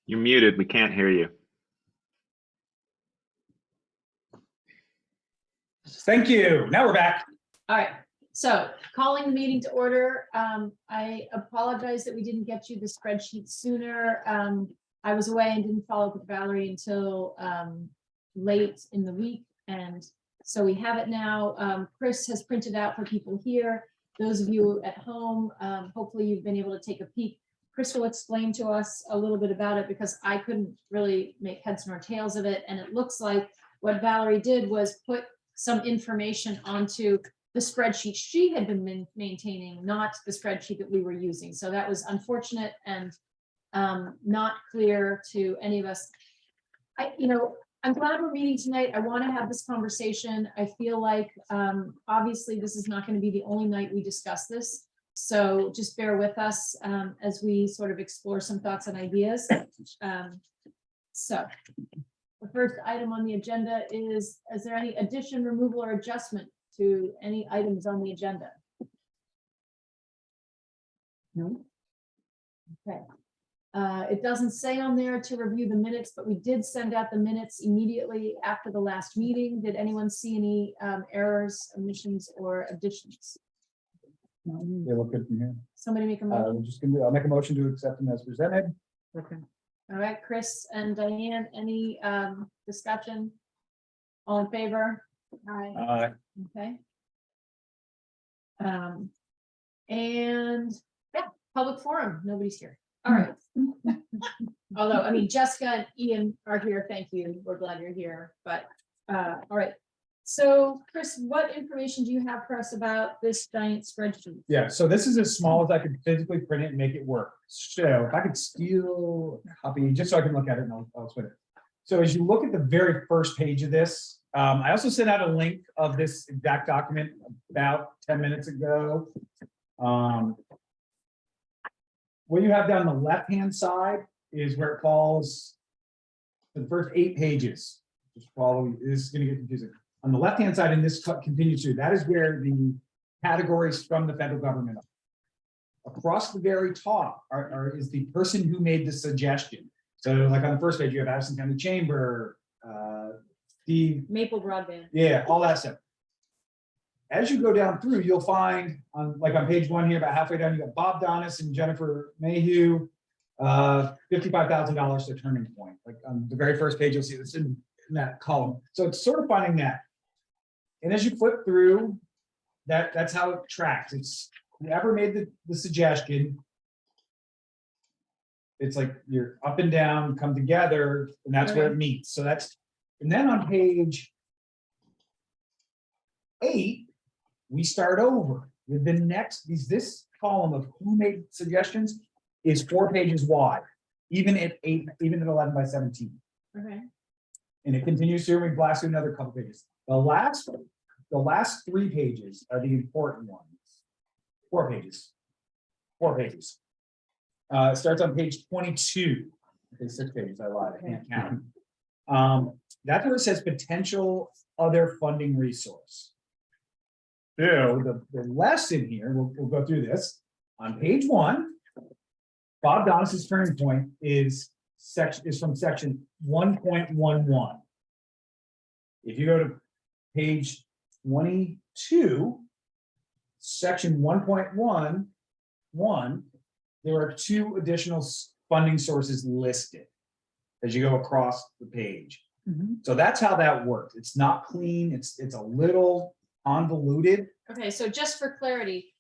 You're muted. We can't hear you. Thank you. Now we're back. All right, so calling the meeting to order. I apologize that we didn't get you the spreadsheet sooner. I was away and didn't follow up with Valerie until late in the week. And so we have it now. Chris has printed out for people here. Those of you at home, hopefully you've been able to take a peek. Chris will explain to us a little bit about it because I couldn't really make heads nor tails of it. And it looks like what Valerie did was put some information onto the spreadsheet she had been maintaining, not the spreadsheet that we were using. So that was unfortunate and not clear to any of us. I'm glad we're meeting tonight. I want to have this conversation. I feel like obviously this is not going to be the only night we discuss this. So just bear with us as we sort of explore some thoughts and ideas. So the first item on the agenda is there any addition, removal, or adjustment to any items on the agenda? No. Okay. It doesn't say on there to review the minutes, but we did send out the minutes immediately after the last meeting. Did anyone see any errors, omissions, or additions? No, they look good from here. Somebody make a motion. I'll make a motion to accept them as presented. Okay. All right, Chris and Diane, any discussion? All in favor? Aye. Okay. And yeah, public forum. Nobody's here. All right. Although, I mean, Jessica and Ian are here. Thank you. We're glad you're here. But all right. So, Chris, what information do you have for us about this giant spreadsheet? Yeah, so this is as small as I could physically print it and make it work. So if I could steal a copy, just so I can look at it and I'll explain it. So as you look at the very first page of this, I also sent out a link of this exact document about 10 minutes ago. What you have down the left-hand side is where it falls the first 8 pages. Just follow, this is going to get confusing. On the left-hand side, and this continues to, that is where the categories from the federal government are. Across the very top is the person who made the suggestion. So like on the first page, you have Addison County Chamber, Steve. Maple Broadband. Yeah, all that stuff. As you go down through, you'll find on page 1 here, about halfway down, you got Bob Donis and Jennifer Mayhew, $55,000 to Turning Point. Like on the very first page, you'll see this in that column. So it's sort of finding that. And as you flip through, that's how it tracks. It's whoever made the suggestion. It's like you're up and down, come together, and that's where it meets. So that's, and then on page 8, we start over with the next, this column of who made suggestions is 4 pages wide, even at 11 by 17. Okay. And it continues to, and we blast through another couple pages. The last 3 pages are the important ones. 4 pages. 4 pages. It starts on page 22. Okay, 6 pages, I lied, I can't count. That's where it says potential other funding resource. So the lesson here, we'll go through this. On page 1, Bob Donis's Turning Point is from section 1.11. If you go to page 22, section 1.11, there are 2 additional funding sources listed as you go across the page. So that's how that works. It's not clean. It's a little convoluted. Okay, so just for clarity,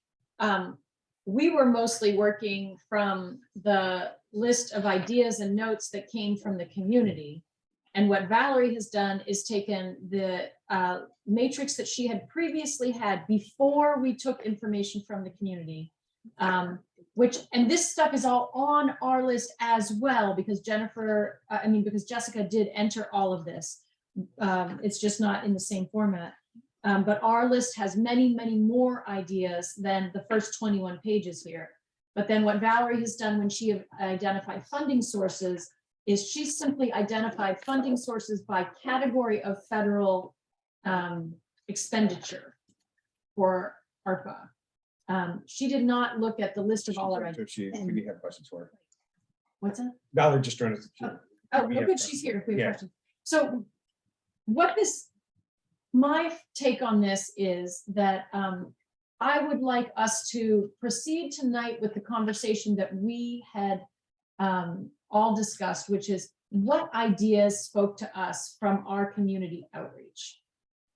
we were mostly working from the list of ideas and notes that came from the community. And what Valerie has done is taken the matrix that she had previously had before we took information from the community, and this stuff is all on our list as well, because because Jessica did enter all of this. It's just not in the same format. But our list has many, many more ideas than the first 21 pages here. But then what Valerie has done when she identified funding sources is she simply identified funding sources by category of federal expenditure for ARPA. She did not look at the list of all our ideas. We have questions for her. What's that? Valerie just joined us. Oh, We have good, she's here. If we have Yeah. questions. So my take on this is that I would like us to proceed tonight with the conversation that we had all discussed, which is what ideas spoke to us from our community outreach.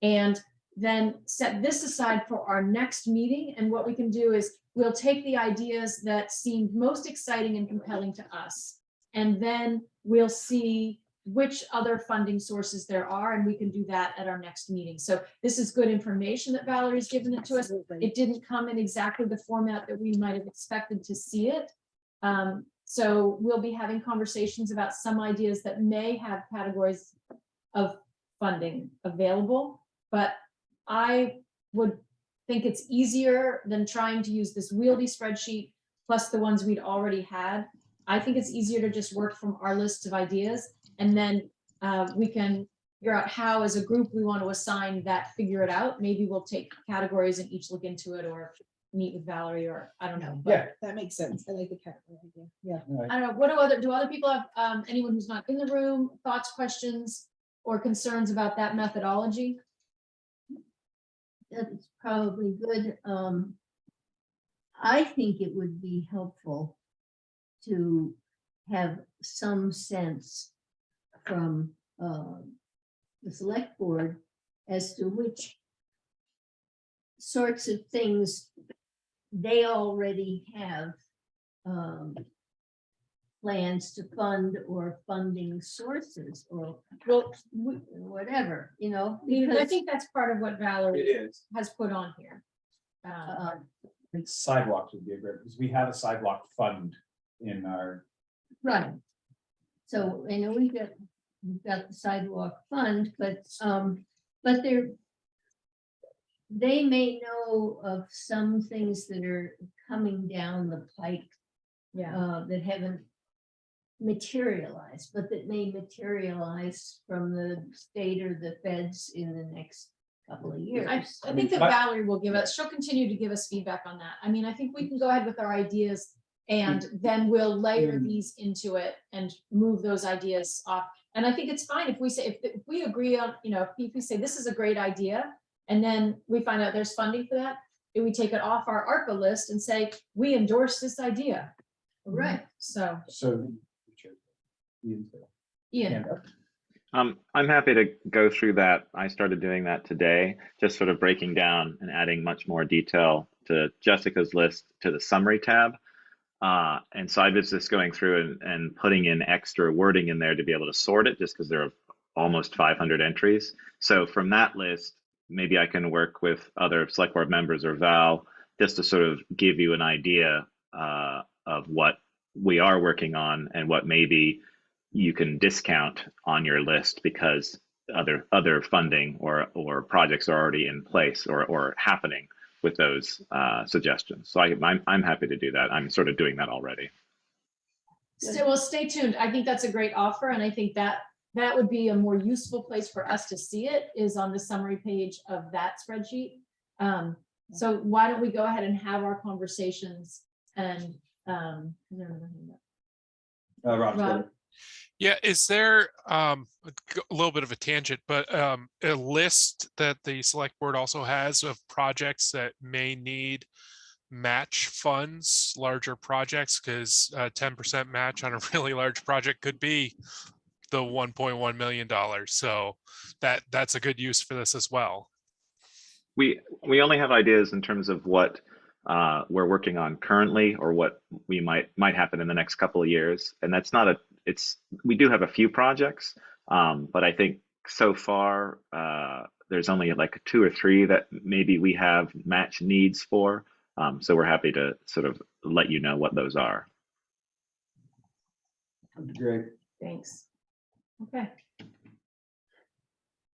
And then set this aside for our next meeting. And what we can do is we'll take the ideas that seemed most exciting and compelling to us. And then we'll see which other funding sources there are, and we can do that at our next meeting. So this is good information that Valerie's given it to us. It didn't come in exactly the format that we might have expected to see it. So we'll be having conversations about some ideas that may have categories of funding available, but I would think it's easier than trying to use this wieldy spreadsheet plus the ones we'd already had. I think it's easier to just work from our list of ideas, and then we can figure out how as a group we want to assign that, figure it out. Maybe we'll take categories and each look into it, or meet with Valerie, or I don't know. But Yeah. That makes sense. I like the category idea. Yeah. I don't know, do other people have, anyone who's not in the room, thoughts, questions, or concerns about that methodology? That's probably good. I think it would be helpful to have some sense from the select board as to which sorts of things they already have plans to fund, or funding sources, or Well, whatever, you know. I Because think that's part of what Valerie is. has put on here. uh, I think sidewalks would be a great, because we have a sidewalk fund in our, right. So I know we've got the sidewalk fund, but they may know of some things that are coming down the pike Yeah, that haven't materialized, but that may materialize from the state or the feds in the next couple of years. I think that Valerie will give us, she'll continue to give us feedback on that. I mean, I think we can go ahead with our ideas, and then we'll layer these into it and move those ideas off. And I think it's fine if we say, if we agree on, you know, if we say this is a great idea, and then we find out there's funding for that, if we take it off our ARPA list and say, we endorse this idea. Right. So, Ian, I'm happy to go through that. I started doing that today, just sort of breaking down and adding much more detail to Jessica's list to the summary tab. And so I was just going through and putting in extra wording in there to be able to sort it, just because there are almost 500 entries. So from that list, maybe I can work with other select board members or Val just to sort of give you an idea of what we are working on and what maybe you can discount on your list because other funding or projects are already in place or happening with those suggestions. So I'm happy to do that. I'm sort of doing that already. so well, stay tuned. I think that's a great offer, and I think that would be a more useful place for us to see it, is on the summary page of that spreadsheet. So why don't we go ahead and have our conversations, and Rob? Yeah, is there a little bit of a tangent, but a list that the select board also has of projects that may need match funds, larger projects, because 10% match on a really large project could be the $1.1 million. So that's a good use for this as well. We only have ideas in terms of what we're working on currently, or what we might happen in the next couple of years, and that's not we do have a few projects, but I think so far there's only like 2 or 3 that maybe we have match needs for. So we're happy to sort of let you know what those are. great. Thanks. Okay.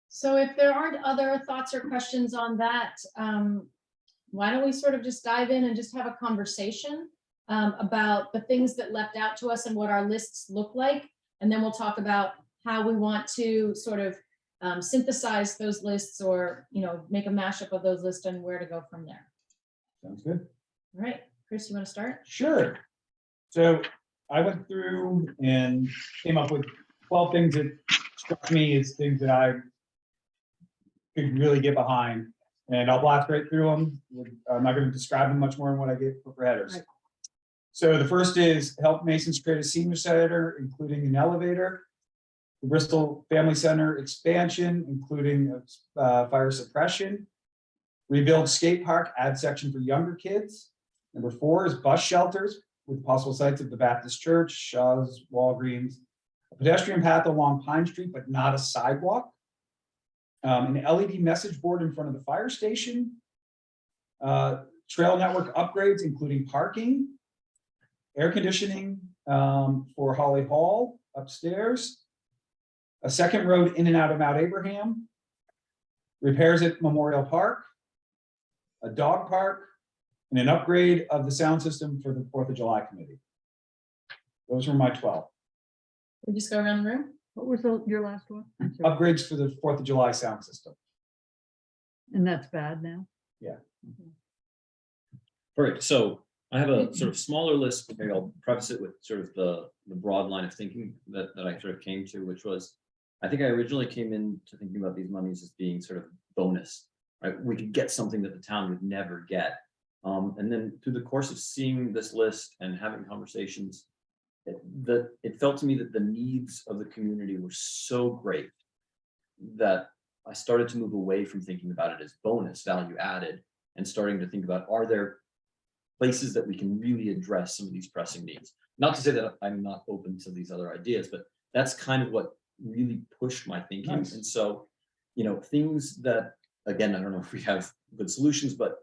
So if there aren't other thoughts or questions on that, why don't we sort of just dive in and just have a conversation about the things that left out to us and what our lists look like. And then we'll talk about how we want to sort of synthesize those lists, or, you know, make a mashup of those lists and where to go from there. Sounds good. All right, Chris, you want to start? Sure. So I went through and came up with 12 things that struck me as things that I could really get behind. And I'll blast right through them. I'm not going to describe them much more than what I get for headers. Right. So the first is help Masons create a senior center, including an elevator. The Bristol Family Center expansion, including fire suppression. Rebuild skate park, add section for younger kids. Number 4 is bus shelters with possible sites of the Baptist Church, Shaw's, Walgreens. A pedestrian path along Pine Street, but not a sidewalk. An LED message board in front of the fire station. Trail network upgrades, including parking. Air conditioning for Holly Hall upstairs. A second road in and out of Mount Abraham. Repairs at Memorial Park. A dog park. And an upgrade of the sound system for the 4th of July committee. Those were my 12. We just go around the room. What was your last one? I'm sorry. Upgrades for the 4th of July sound system. And that's bad now? Perfect. So I have a sort of smaller list. Maybe I'll preface it with sort of the broad line of thinking that I sort of came to, which was, I think I originally came into thinking about these monies as being sort of bonus, right? We could get something that the town would never get. And then through the course of seeing this list and having conversations, it felt to me that the needs of the community were so great that I started to move away from thinking about it as bonus value added and starting to think about, are there places that we can really address some of these pressing needs? Not to say that I'm not open to these other ideas, but that's kind of what really pushed my thinking. Nice. And so, things that, again, I don't know if we have good solutions, but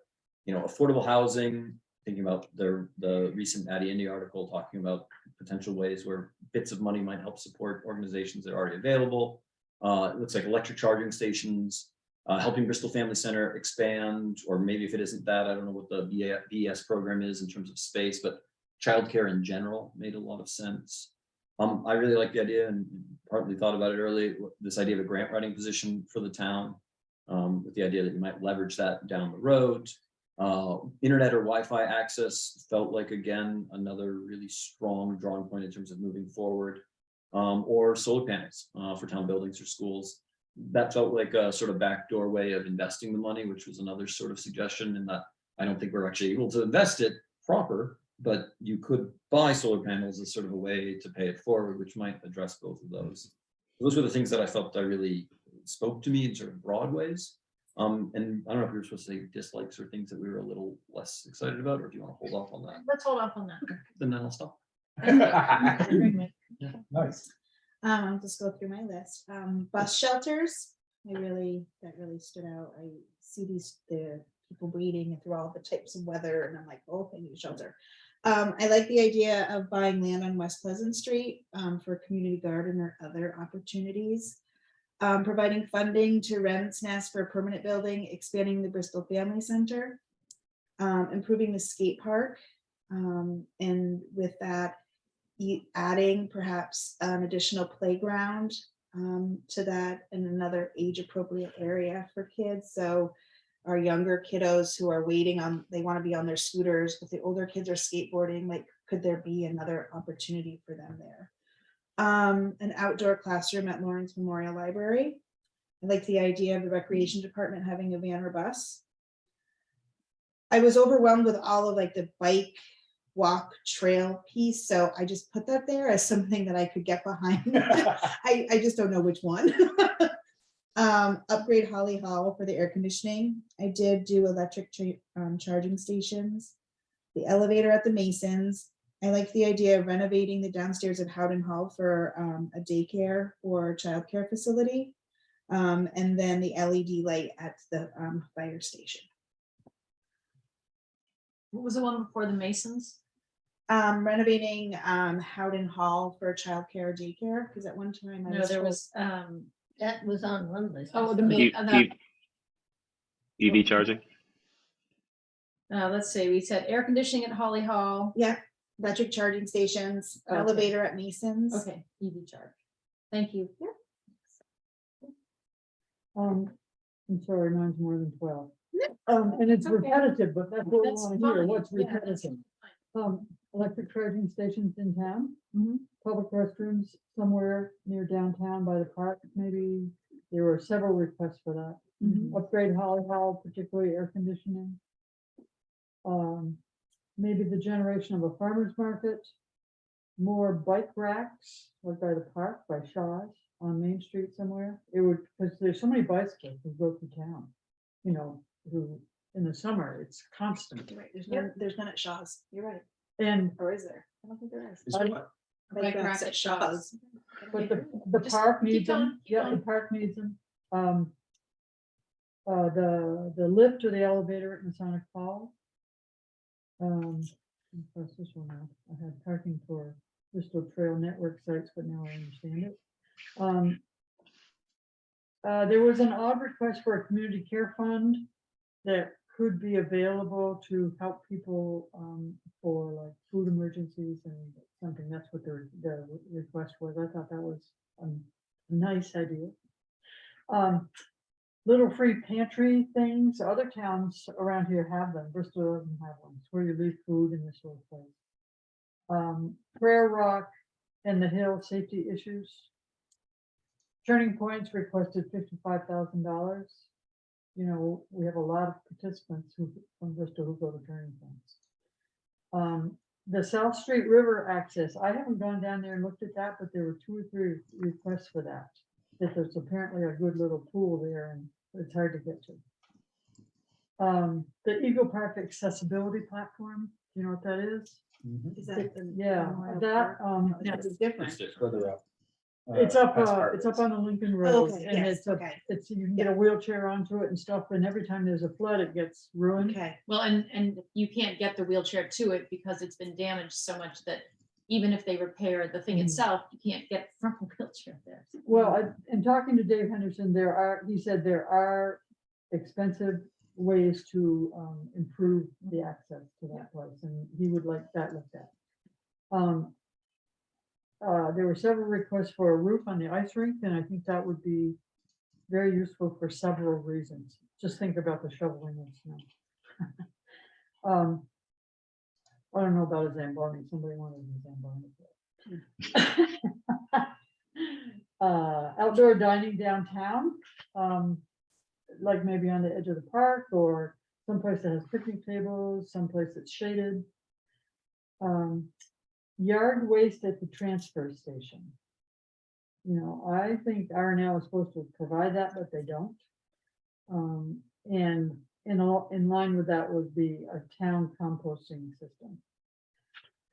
affordable housing, thinking about the recent Addy Indy article talking about potential ways where bits of money might help support organizations that are already available. It looks like electric charging stations, helping Bristol Family Center expand, or maybe if it isn't that, I don't know what the BES program is in terms of space, but childcare in general made a lot of sense. I really like the idea and partly thought about it early, this idea of a grant writing position for the town, with the idea that you might leverage that down the road. Internet or Wi-Fi access felt like, again, another really strong drawing point in terms of moving forward, or solar panels for town buildings or schools. That felt like a sort of backdoor way of investing the money, which was another sort of suggestion, in that I don't think we're actually able to invest it proper, but you could buy solar panels as sort of a way to pay it forward, which might address both of those. Those were the things that I felt that really spoke to me in sort of broad ways. And I don't know if we were supposed to say dislikes or things that we were a little less excited about, or do you want to hold off on that? Let's hold off on that. Then I'll stop. Nice. I'll just go through my list. Bus shelters, that really stood out. I see the people waiting through all the types of weather, and I'm like, oh, I need a shelter. I like the idea of buying land on West Pleasant Street for a community garden or other opportunities. Providing funding to Ren's Nest for a permanent building, expanding the Bristol Family Center, improving the skate park, and with that, adding perhaps an additional playground to that in another age-appropriate area for kids. So our younger kiddos who are waiting on, they want to be on their scooters, but the older kids are skateboarding, like, could there be another opportunity for them there? An outdoor classroom at Lawrence Memorial Library. I like the idea of the recreation department having a van or bus. I was overwhelmed with all of like the bike, walk, trail piece, so I just put that there as something that I could get behind. I just don't know which one. Upgrade Holly Hall for the air conditioning. I did do electric charging stations. The elevator at the Masons. I like the idea of renovating the downstairs of Howden Hall for a daycare or childcare facility. And then the LED light at the fire station. What was the one before the Masons? Renovating Howden Hall for childcare or daycare, because at one time I No, was there told- was, That was on one list. oh, the, EV charging. let's see, we said air conditioning at Holly Hall. yeah, electric charging stations, Okay. elevator at Masons. Okay, EV charge. Thank you. I'm sorry, mine's more than 12. And it's Okay. repetitive, but that's what we That's want to hear. fine. What's Yeah, that's repetitive? electric charging stations in town, Mhm. public restrooms somewhere near downtown by the park, maybe. There were several requests for that. Mhm. Upgrade Holly Hall, particularly air conditioning. Maybe the generation of a farmer's market. More bike racks, like by the park, by Shaw's, on Main Street somewhere. It would, because there's so many bicycles who go through town, you know, who, in the summer, it's constant. You're right, there's none at Shaw's, you're right, And, or is there? I don't think there is. Is there what? Bike racks at Shaw's. but the Just park keep needs going, them, keep yeah, the going. park needs them. The lift or the elevator at Masonic Hall. What's this one now? I had parking for Bristol Trail Network sites, but now I understand it. There was an odd request for a community care fund that could be available to help people for like food emergencies and something. That's what the request was. I thought that was a nice idea. Little free pantry things. Other towns around here have them. Bristol doesn't have one. It's where you leave food in this sort of place. Prayer Rock and the Hill safety issues. Turning Points requested $55,000. You know, we have a lot of participants who from Bristol who go to Turning Points. The South Street River access. I haven't gone down there and looked at that, but there were 2 or 3 requests for that. That there's apparently a good little pool there and it's hard to get to. The Eagle Park accessibility platform. You know what that is? Is that the? Yeah, Memorial that Park? No, it's different. It's Further up. it's up past Harvard's. it's up on the Lincoln Road Okay, and yes, it's a okay. it's you can get a wheelchair onto it and stuff, and every time there's a flood it gets ruined. Okay, Well, and you can't get the wheelchair to it because it's been damaged so much that even if they repair the thing Mhm. itself, you can't get from a wheelchair there. Well, in talking to Dave Henderson, he said there are expensive ways to improve the access to that place, and he would like that looked at. There were several requests for a roof on the ice rink, and I think that would be very useful for several reasons. Just think about the shoveling of snow. I don't know about a Zamboni. Somebody wanted a Zamboni. Outdoor dining downtown, like maybe on the edge of the park or someplace that has picnic tables, someplace that's shaded. Yard waste at the transfer station. You know, I think R&L is supposed to provide that, but they don't. And in line with that would be a town composting system.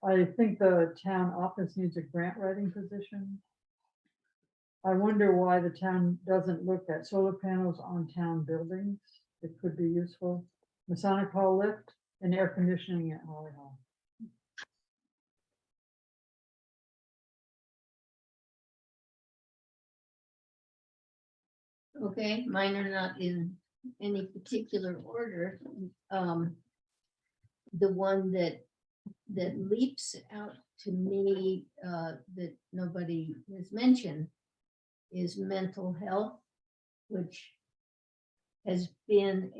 I think the town office needs a grant writing position. I wonder why the town doesn't look at solar panels on town buildings. It could be useful. Masonic Hall lift and air conditioning at Holly Hall. Okay, mine are not in any particular order. The one that leaps out to me that nobody has mentioned is mental health, which has been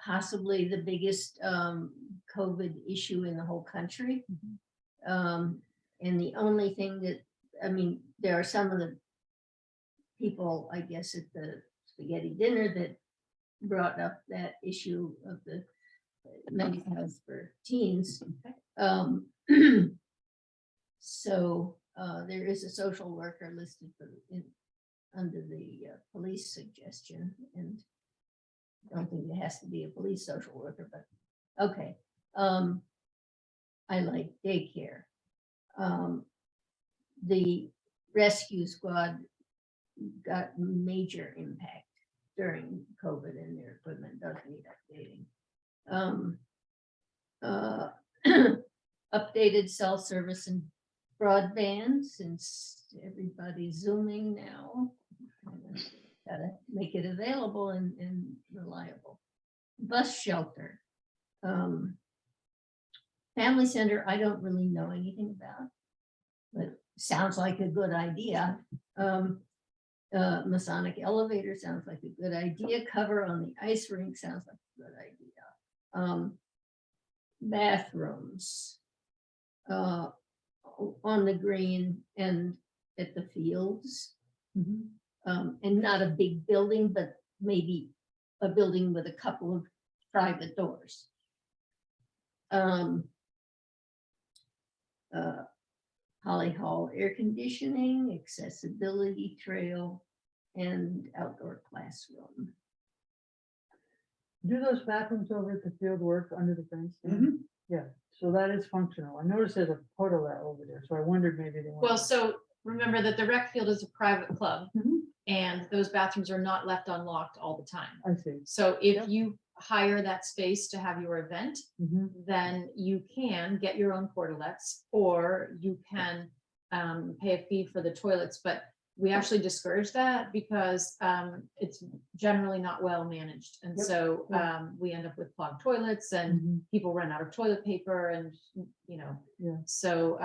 possibly the biggest COVID issue in the whole country. And the only thing that, I mean, there are some of the people, I guess, at the spaghetti dinner that brought up that issue of the mental health for teens. So there is a social worker listed under the police suggestion, and I don't think it has to be a police social worker, but okay. I like daycare. The rescue squad got major impact during COVID, and their equipment does need updating. Updated cell service and broadband, since everybody's zooming now. Gotta make it available and reliable. Bus shelter. Family center, I don't really know anything about, but sounds like a good idea. Masonic elevator sounds like a good idea. Cover on the ice rink sounds like a good idea. bathrooms on the green and at the fields. And not a big building, but maybe a building with a couple of private doors. Holly Hall air conditioning, accessibility trail, and outdoor classroom. Do those bathrooms over at the field work under the fence? Mhm. Yeah, so that is functional. I noticed there's a portalet over there, so I wondered maybe they. Well, so remember that the rec field is a private club Mhm. and those bathrooms are not left unlocked all the time. I see. So if Yep. you hire that space to have your event, Mhm. then you can get your own portalets or you can pay a fee for the toilets. But we actually discourage that because it's generally not well managed. And Yep. so Yeah. we end up with clogged toilets and Mhm. people run out of toilet paper and, Yeah. so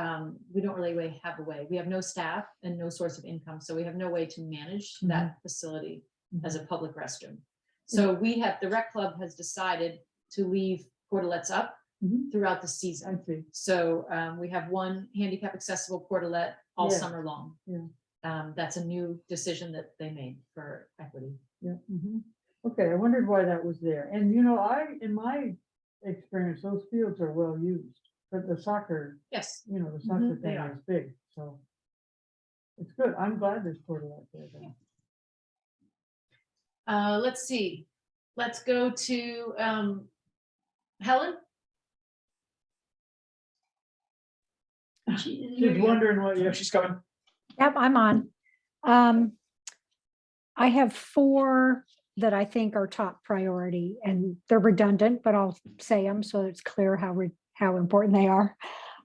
we don't really have a way. We have no staff and no source of income. So we have no way to manage that facility as a public restroom. So the rec club has decided to leave portalets up Mhm. throughout the I season. see. So we have one handicap accessible portalet all Yeah. summer long. Yeah. That's a new decision that they made for equity. Yeah. Okay, I wondered why that was there. And in my experience, those fields are well used, but the soccer, Yes. the soccer they thing are. is big, so. It's good. I'm glad there's portalet there then. Let's see. Let's go to Helen. She's wondering what you. She's coming. Yep, I'm on. I have 4 that I think are top priority, and they're redundant, but I'll say them so it's clear how important they are.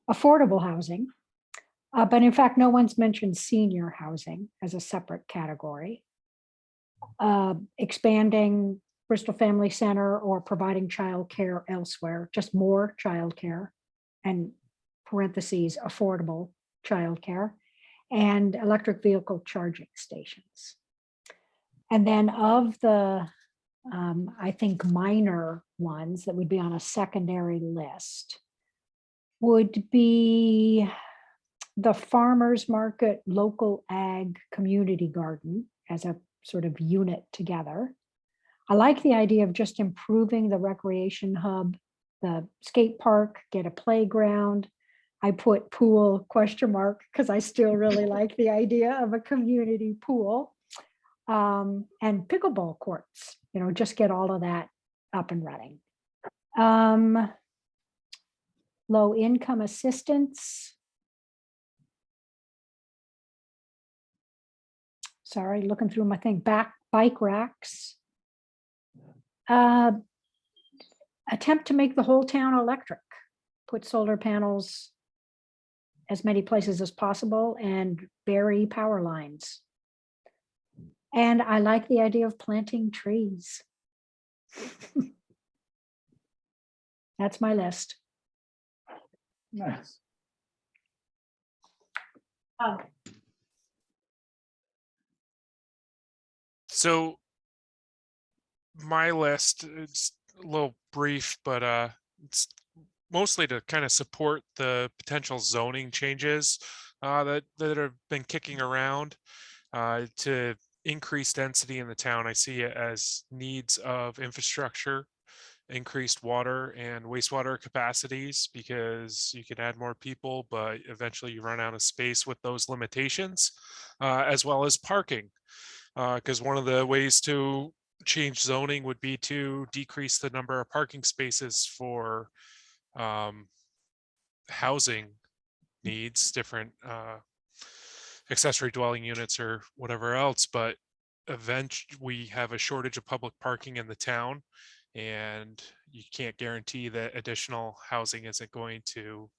Affordable housing, but in fact, no one's mentioned senior housing as a separate category. Expanding Bristol Family Center or providing childcare elsewhere, just more childcare, and parentheses, affordable childcare, and electric vehicle charging stations. And then of the, I think, minor ones that would be on a secondary list would be the farmers market, local ag community garden as a sort of unit together. I like the idea of just improving the recreation hub, the skate park, get a playground. I put pool ? Because I still really like the idea of a community pool. And pickleball courts, just get all of that up and running. Low income assistance. Sorry, looking through my thing. Bike racks. Attempt to make the whole town electric. Put solar panels as many places as possible and bury power lines. And I like the idea of planting trees. That's my list. Nice. So my list is a little brief, but it's mostly to kind of support the potential zoning changes that have been kicking around to increase density in the town. I see it as needs of infrastructure, increased water and wastewater capacities, because you can add more people, but eventually you run out of space with those limitations, as well as parking. Because one of the ways to change zoning would be to decrease the number of parking spaces for housing needs, different accessory dwelling units or whatever else. But eventually we have a shortage of public parking in the town, and you can't guarantee that additional housing isn't going to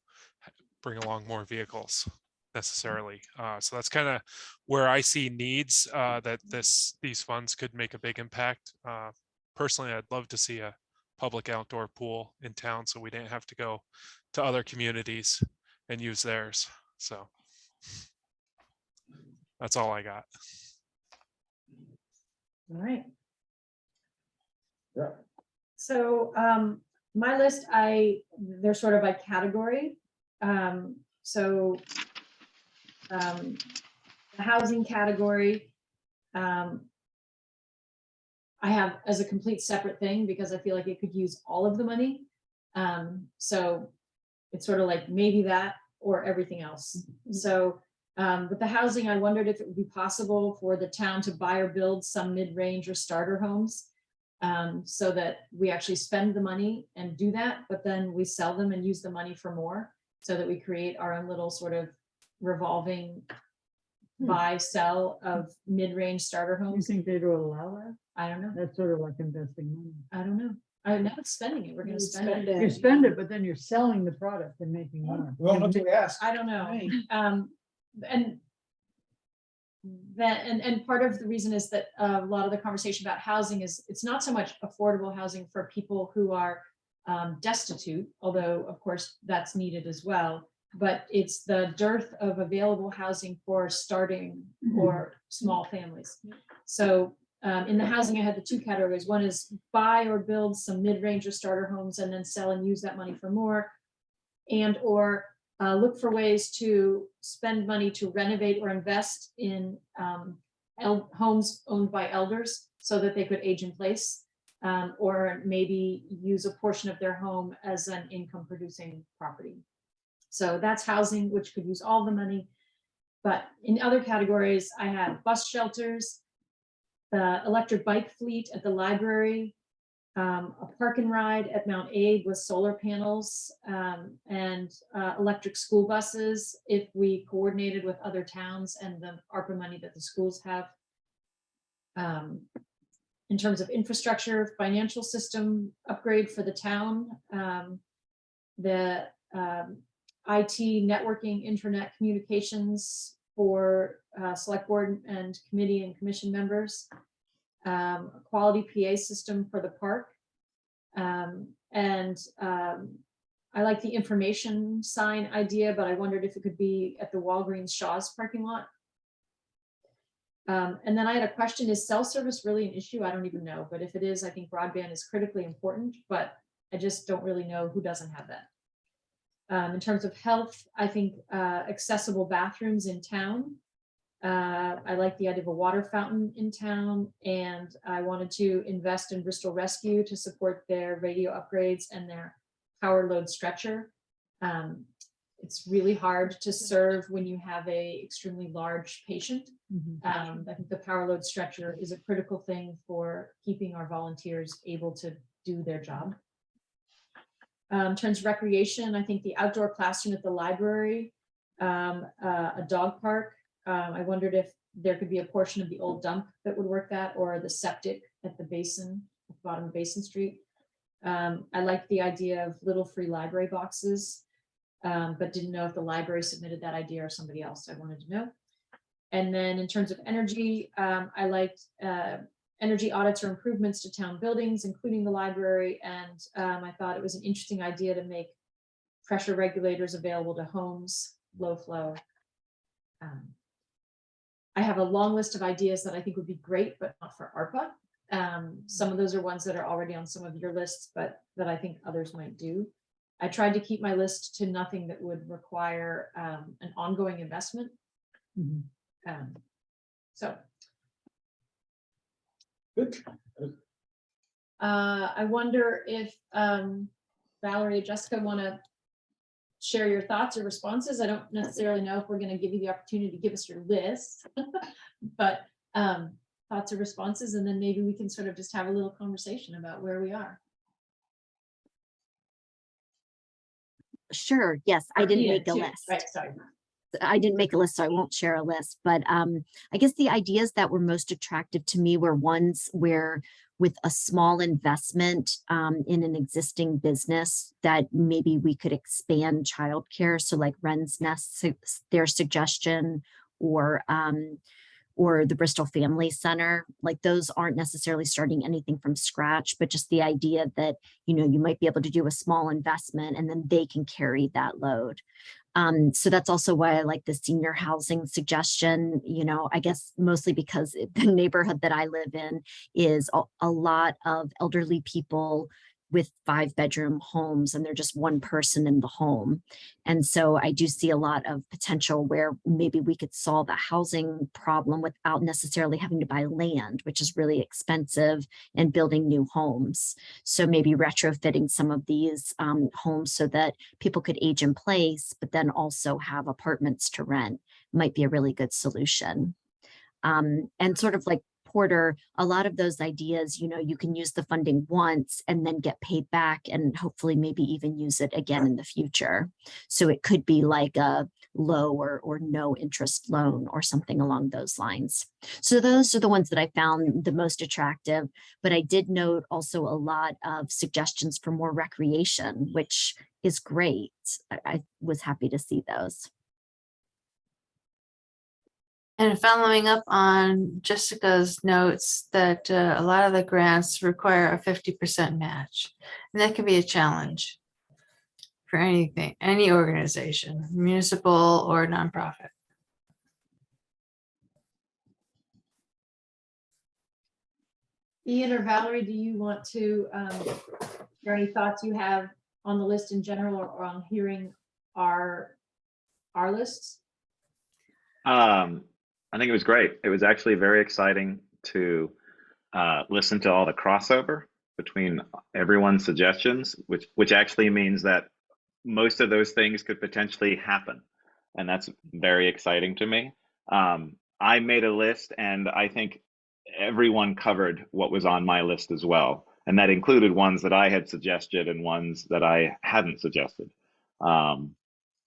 bring along more vehicles necessarily. So that's kind of where I see needs that these funds could make a big impact. Personally, I'd love to see a public outdoor pool in town so we didn't have to go to other communities and use theirs. So that's all I got. All right. Yeah. So My list, they're sort of by category. So the housing category, I have as a complete separate thing because I feel like it could use all of the money. So it's sort of like maybe that or everything else. So with the housing, I wondered if it would be possible for the town to buy or build some mid-range or starter homes, so that we actually spend the money and do that, but then we sell them and use the money for more, so that we create our own little sort of revolving buy, sell of mid-range starter You homes. think they'd allow that? I don't know. That's sort of like investing money. I don't know. I'm not spending it. We're gonna You spend it. You spend it, but then you're selling the product and making money. We won't know until we ask. I don't know. Right. And that, and part of the reason is that a lot of the conversation about housing is, it's not so much affordable housing for people who are destitute, although of course that's needed as well, but it's the dearth of available housing for starting or small families. So in the housing, I had the two categories. One is buy or build some mid-range or starter homes and then sell and use that money for more, and or look for ways to spend money to renovate or invest in homes owned by elders so that they could age in place, or maybe use a portion of their home as an income producing property. So that's housing, which could use all the money. But in other categories, I have bus shelters, the electric bike fleet at the library, a park and ride at Mount Aid with solar panels, and electric school buses if we coordinated with other towns and the ARPA money that the schools have. In terms of infrastructure, financial system upgrade for the town, the IT networking, internet communications for select board and committee and commission members, a quality PA system for the park. I like the information sign idea, but I wondered if it could be at the Walgreens Shaw's parking lot. And then I had a question, is cell service really an issue? I don't even know, but if it is, I think broadband is critically important, but I just don't really know who doesn't have that. In terms of health, I think accessible bathrooms in town. I like the idea of a water fountain in town, and I wanted to invest in Bristol Rescue to support their radio upgrades and their power load stretcher. It's really hard to serve when you have a extremely large patient. I think the power load stretcher is a critical thing for keeping our volunteers able to do their job. In terms of recreation, I think the outdoor classroom at the library, a dog park. I wondered if there could be a portion of the old dump that would work that, or the septic at the basin, at the bottom of Basin Street. I liked the idea of little free library boxes, but didn't know if the library submitted that idea or somebody else. I wanted to know. And then in terms of energy, I liked energy audits or improvements to town buildings, including the library. And I thought it was an interesting idea to make pressure regulators available to homes, low flow. I have a long list of ideas that I think would be great, but not for ARPA. Some of those are ones that are already on some of your lists, but that I think others might do. I tried to keep my list to nothing that would require an ongoing investment. So. Good. I wonder if Valerie, Jessica want to share your thoughts or responses. I don't necessarily know if we're going to give you the opportunity to give us your list, but thoughts or responses, and then maybe we can sort of just have a little conversation about where we are. Sure. Yes, I didn't make a Too. list. Right, sorry. I didn't make a list, so I won't share a list. But I guess the ideas that were most attractive to me were ones where, with a small investment in an existing business, that maybe we could expand childcare. So like Wren's Nest, their suggestion, or the Bristol Family Center, like those aren't necessarily starting anything from scratch, but just the idea that, you might be able to do a small investment and then they can carry that load. So that's also why I like the senior housing suggestion, I guess mostly because the neighborhood that I live in is a lot of elderly people with 5-bedroom homes and they're just one person in the home. And so I do see a lot of potential where maybe we could solve a housing problem without necessarily having to buy land, which is really expensive, and building new homes. So maybe retrofitting some of these homes so that people could age in place, but then also have apartments to rent might be a really good solution. And sort of like Porter, a lot of those ideas, you know, you can use the funding once and then get paid back and hopefully maybe even use it again in the future. So it could be like a low or no interest loan or something along those lines. So those are the ones that I found the most attractive, but I did note also a lot of suggestions for more recreation, which is great. I was happy to see those. And following up on Jessica's notes that a lot of the grants require a 50% match. And that can be a challenge for anything, any organization, municipal or nonprofit. Ian or Valerie, do you want to, or any thoughts you have on the list in general or on hearing our lists? I think it was great. It was actually very exciting to listen to all the crossover between everyone's suggestions, which actually means that most of those things could potentially happen. And that's very exciting to me. I made a list and I think everyone covered what was on my list as well. And that included ones that I had suggested and ones that I hadn't suggested.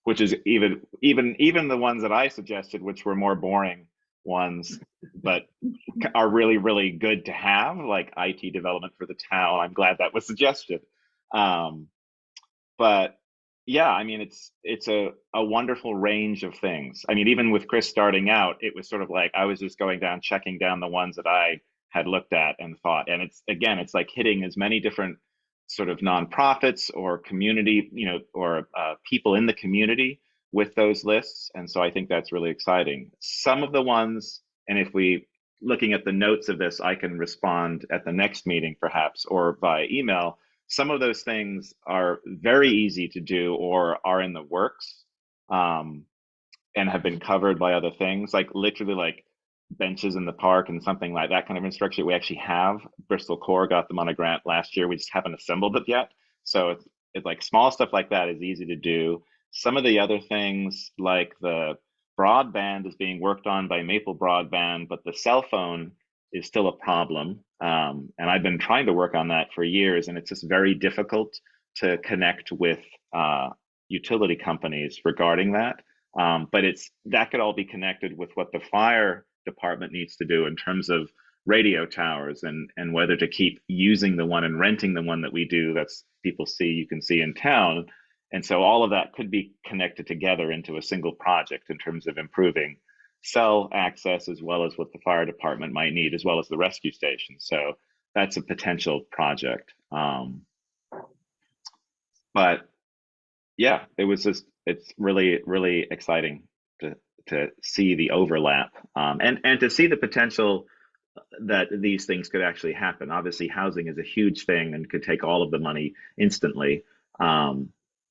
Which is even the ones that I suggested, which were more boring ones, but are really, really good to have, like IT development for the town. I'm glad that was suggested. But yeah, I mean, it's a wonderful range of things. I mean, even with Chris starting out, it was sort of like I was just going down, checking down the ones that I had looked at and thought. And it's like hitting as many different sort of nonprofits or community, you know, or people in the community with those lists. And so I think that's really exciting. Some of the ones, and if we looking at the notes of this, I can respond at the next meeting perhaps, or by email. Some of those things are very easy to do or are in the works and have been covered by other things, like literally like benches in the park and something like that kind of infrastructure we actually have. Bristol Core got them on a grant last year. We just haven't assembled it yet. So it's like small stuff like that is easy to do. Some of the other things like the broadband is being worked on by Maple Broadband, but the cell phone is still a problem. And I've been trying to work on that for years, and it's just very difficult to connect with utility companies regarding that. But that could all be connected with what the fire department needs to do in terms of radio towers and whether to keep using the one and renting the one that we do that's you can see in town. And so all of that could be connected together into a single project in terms of improving cell access as well as what the fire department might need, as well as the rescue station. So that's a potential project. But yeah, it's really, really exciting to see the overlap and to see the potential that these things could actually happen. Obviously, housing is a huge thing and could take all of the money instantly.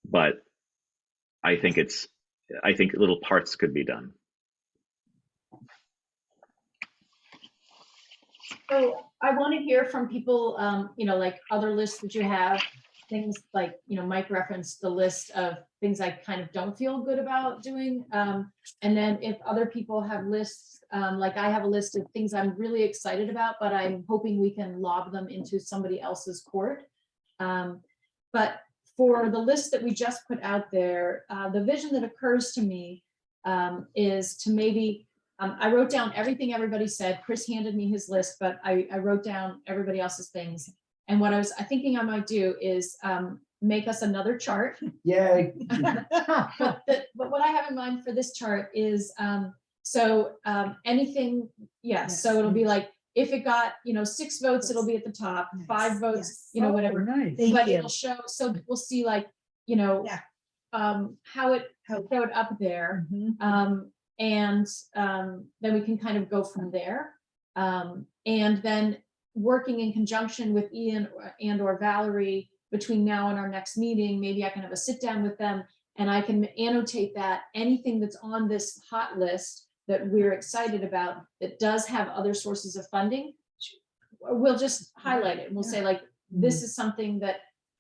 But I think little parts could be done. So I want to hear from people, you know, like other lists that you have, things like, you know, Mike referenced the list of things I kind of don't feel good about doing. And then if other people have lists, like I have a list of things I'm really excited about, but I'm hoping we can lob them into somebody else's court. But for the list that we just put out there, the vision that occurs to me is to maybe, I wrote down everything everybody said. Chris handed me his list, but I wrote down everybody else's things. And what I was thinking I might do is make us another chart. Yay. But what I have in mind for this chart is, anything, yes, so it'll be like, if it got, 6 votes, it'll be at the top, 5 votes, Oh, whatever. nice. But it'll show, so we'll see like, how it showed up there. And then we can kind of go from there. And then working in conjunction with Ian or Valerie between now and our next meeting, maybe I can have a sit down with them and I can annotate that anything that's on this hot list that we're excited about that does have other sources of funding, we'll just highlight it and we'll say like, this is something that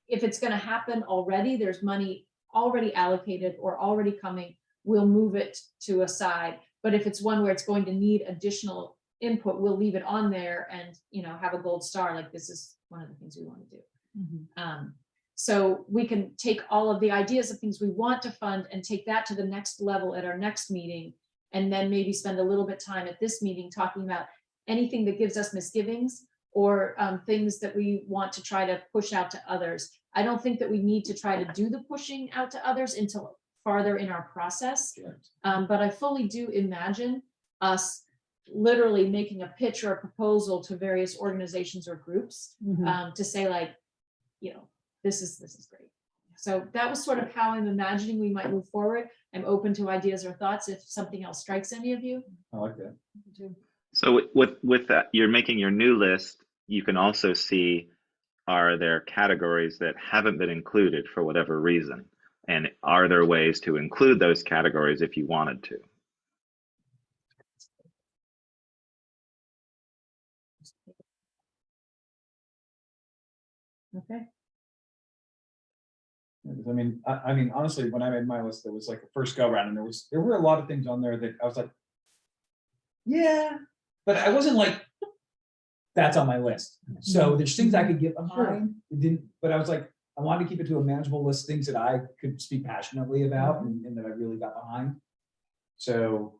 if it's going to happen already, there's money already allocated or already coming, we'll move it to a side. But if it's one where it's going to need additional input, we'll leave it on there and, you know, have a gold star, like this is one of the things we want to do. So we can take all of the ideas of things we want to fund and take that to the next level at our next meeting. And then maybe spend a little bit time at this meeting talking about anything that gives us misgivings or things that we want to try to push out to others. I don't think that we need to try to do the pushing out to others until farther in our process. But I fully do imagine us literally making a pitch or a proposal to various organizations or groups to say like, you know, this is great. So that was sort of how I'm imagining we might move forward. I'm open to ideas or thoughts if something else strikes any of you. I like that. So with that, you're making your new list. You can also see, are there categories that haven't been included for whatever reason? And are there ways to include those categories if you wanted to? Okay. I mean, honestly, when I made my list, there was like a first go around, and there were a lot of things on there that I was like, yeah, but I wasn't like, that's on my list. So there's things I could get behind. It didn't, but I was like, I wanted to keep it to a manageable list, things that I could speak passionately about and that I really got behind. So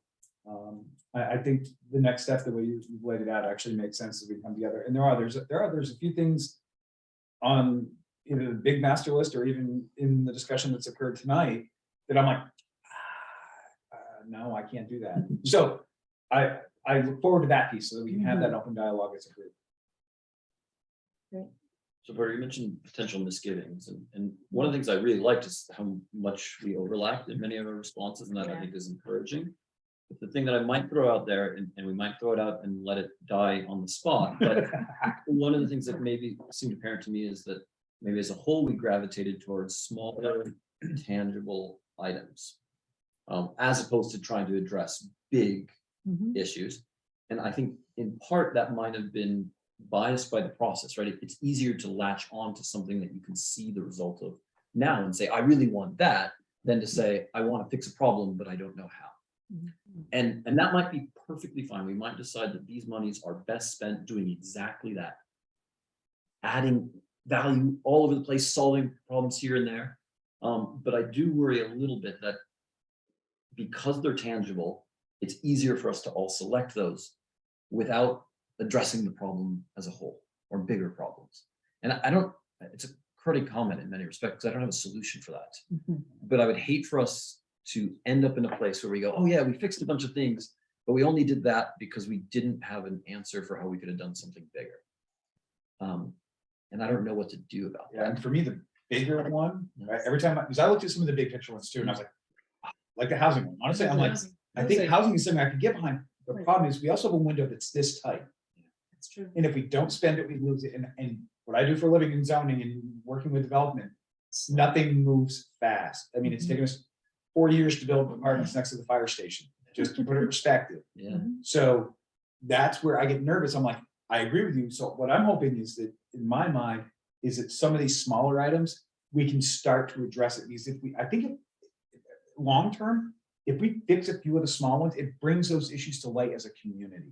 I think the next step, the way you've laid it out, actually makes sense as we come together. And there are others, a few things on either the big master list or even in the discussion that's occurred tonight that I'm like, no, I can't do that. So I look forward to that piece so that we can have that open dialogue as a group. So Barry, you mentioned potential misgivings, and one of the things I really liked is how much we overlapped in many of our responses, and that I think is encouraging. But the thing that I might throw out there, and we might throw it out and let it die on the spot, but one of the things that maybe seemed apparent to me is that maybe as a whole we gravitated towards smaller, tangible items, as opposed to trying to address big issues. And I think in part that might have been biased by the process, right? It's easier to latch on to something that you can see the result of now and say, I really want that, than to say, I want to fix a problem, but I don't know how. And that might be perfectly fine. We might decide that these monies are best spent doing exactly that. Adding value all over the place, solving problems here and there. But I do worry a little bit that because they're tangible, it's easier for us to all select those without addressing the problem as a whole or bigger problems. And I don't, it's a cruddy comment in many respects, because I don't have a solution for that. But I would hate for us to end up in a place where we go, oh yeah, we fixed a bunch of things, but we only did that because we didn't have an answer for how we could have done something bigger. And I don't know what to do about that. Yeah, and for me, the bigger one, right, every time, because I looked at some of the big picture ones too, and I was like the housing one. Honestly, I'm like, I think housing is something I could get behind. The problem is we also have a window that's this tight. That's true. And if we don't spend it, we lose it. And what I do for a living in zoning and working with development, nothing moves fast. I mean, it's taken us 4 years to build apartments next to the fire station, just to put it in perspective. Yeah. So that's where I get nervous. I'm like, I agree with you. So what I'm hoping is that in my mind is that some of these smaller items, we can start to address it. Because if we, I think long term, if we fix a few of the small ones, it brings those issues to light as a community.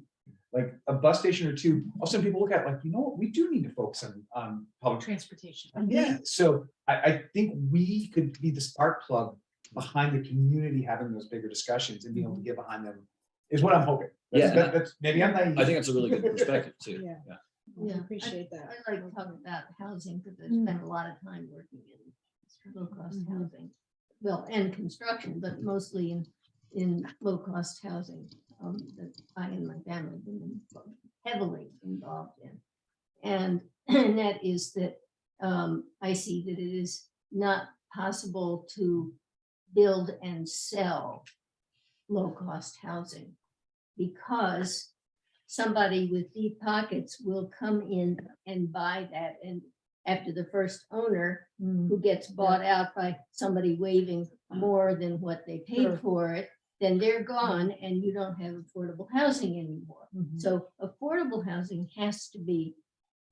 Like a bus station or two, also people look at like, you know what, we do need to focus on public Transportation. Yeah, so I think we could be the spark plug behind the community having those bigger discussions and being able to get behind them is what I'm hoping. That's maybe I'm naive. I think that's a really good perspective too. Yeah. Yeah, I appreciate that. I like talking about housing because I spent a lot of time working in low-cost housing. Well, and construction, but mostly in low-cost housing that I and my family have been heavily involved in. And that is that I see that it is not possible to build and sell low-cost housing because somebody with deep pockets will come in and buy that and after the first owner Mm, who gets bought out by somebody waiving more than what they paid Sure. for it, then they're gone and you don't have affordable housing anymore. mhm. So affordable housing has to be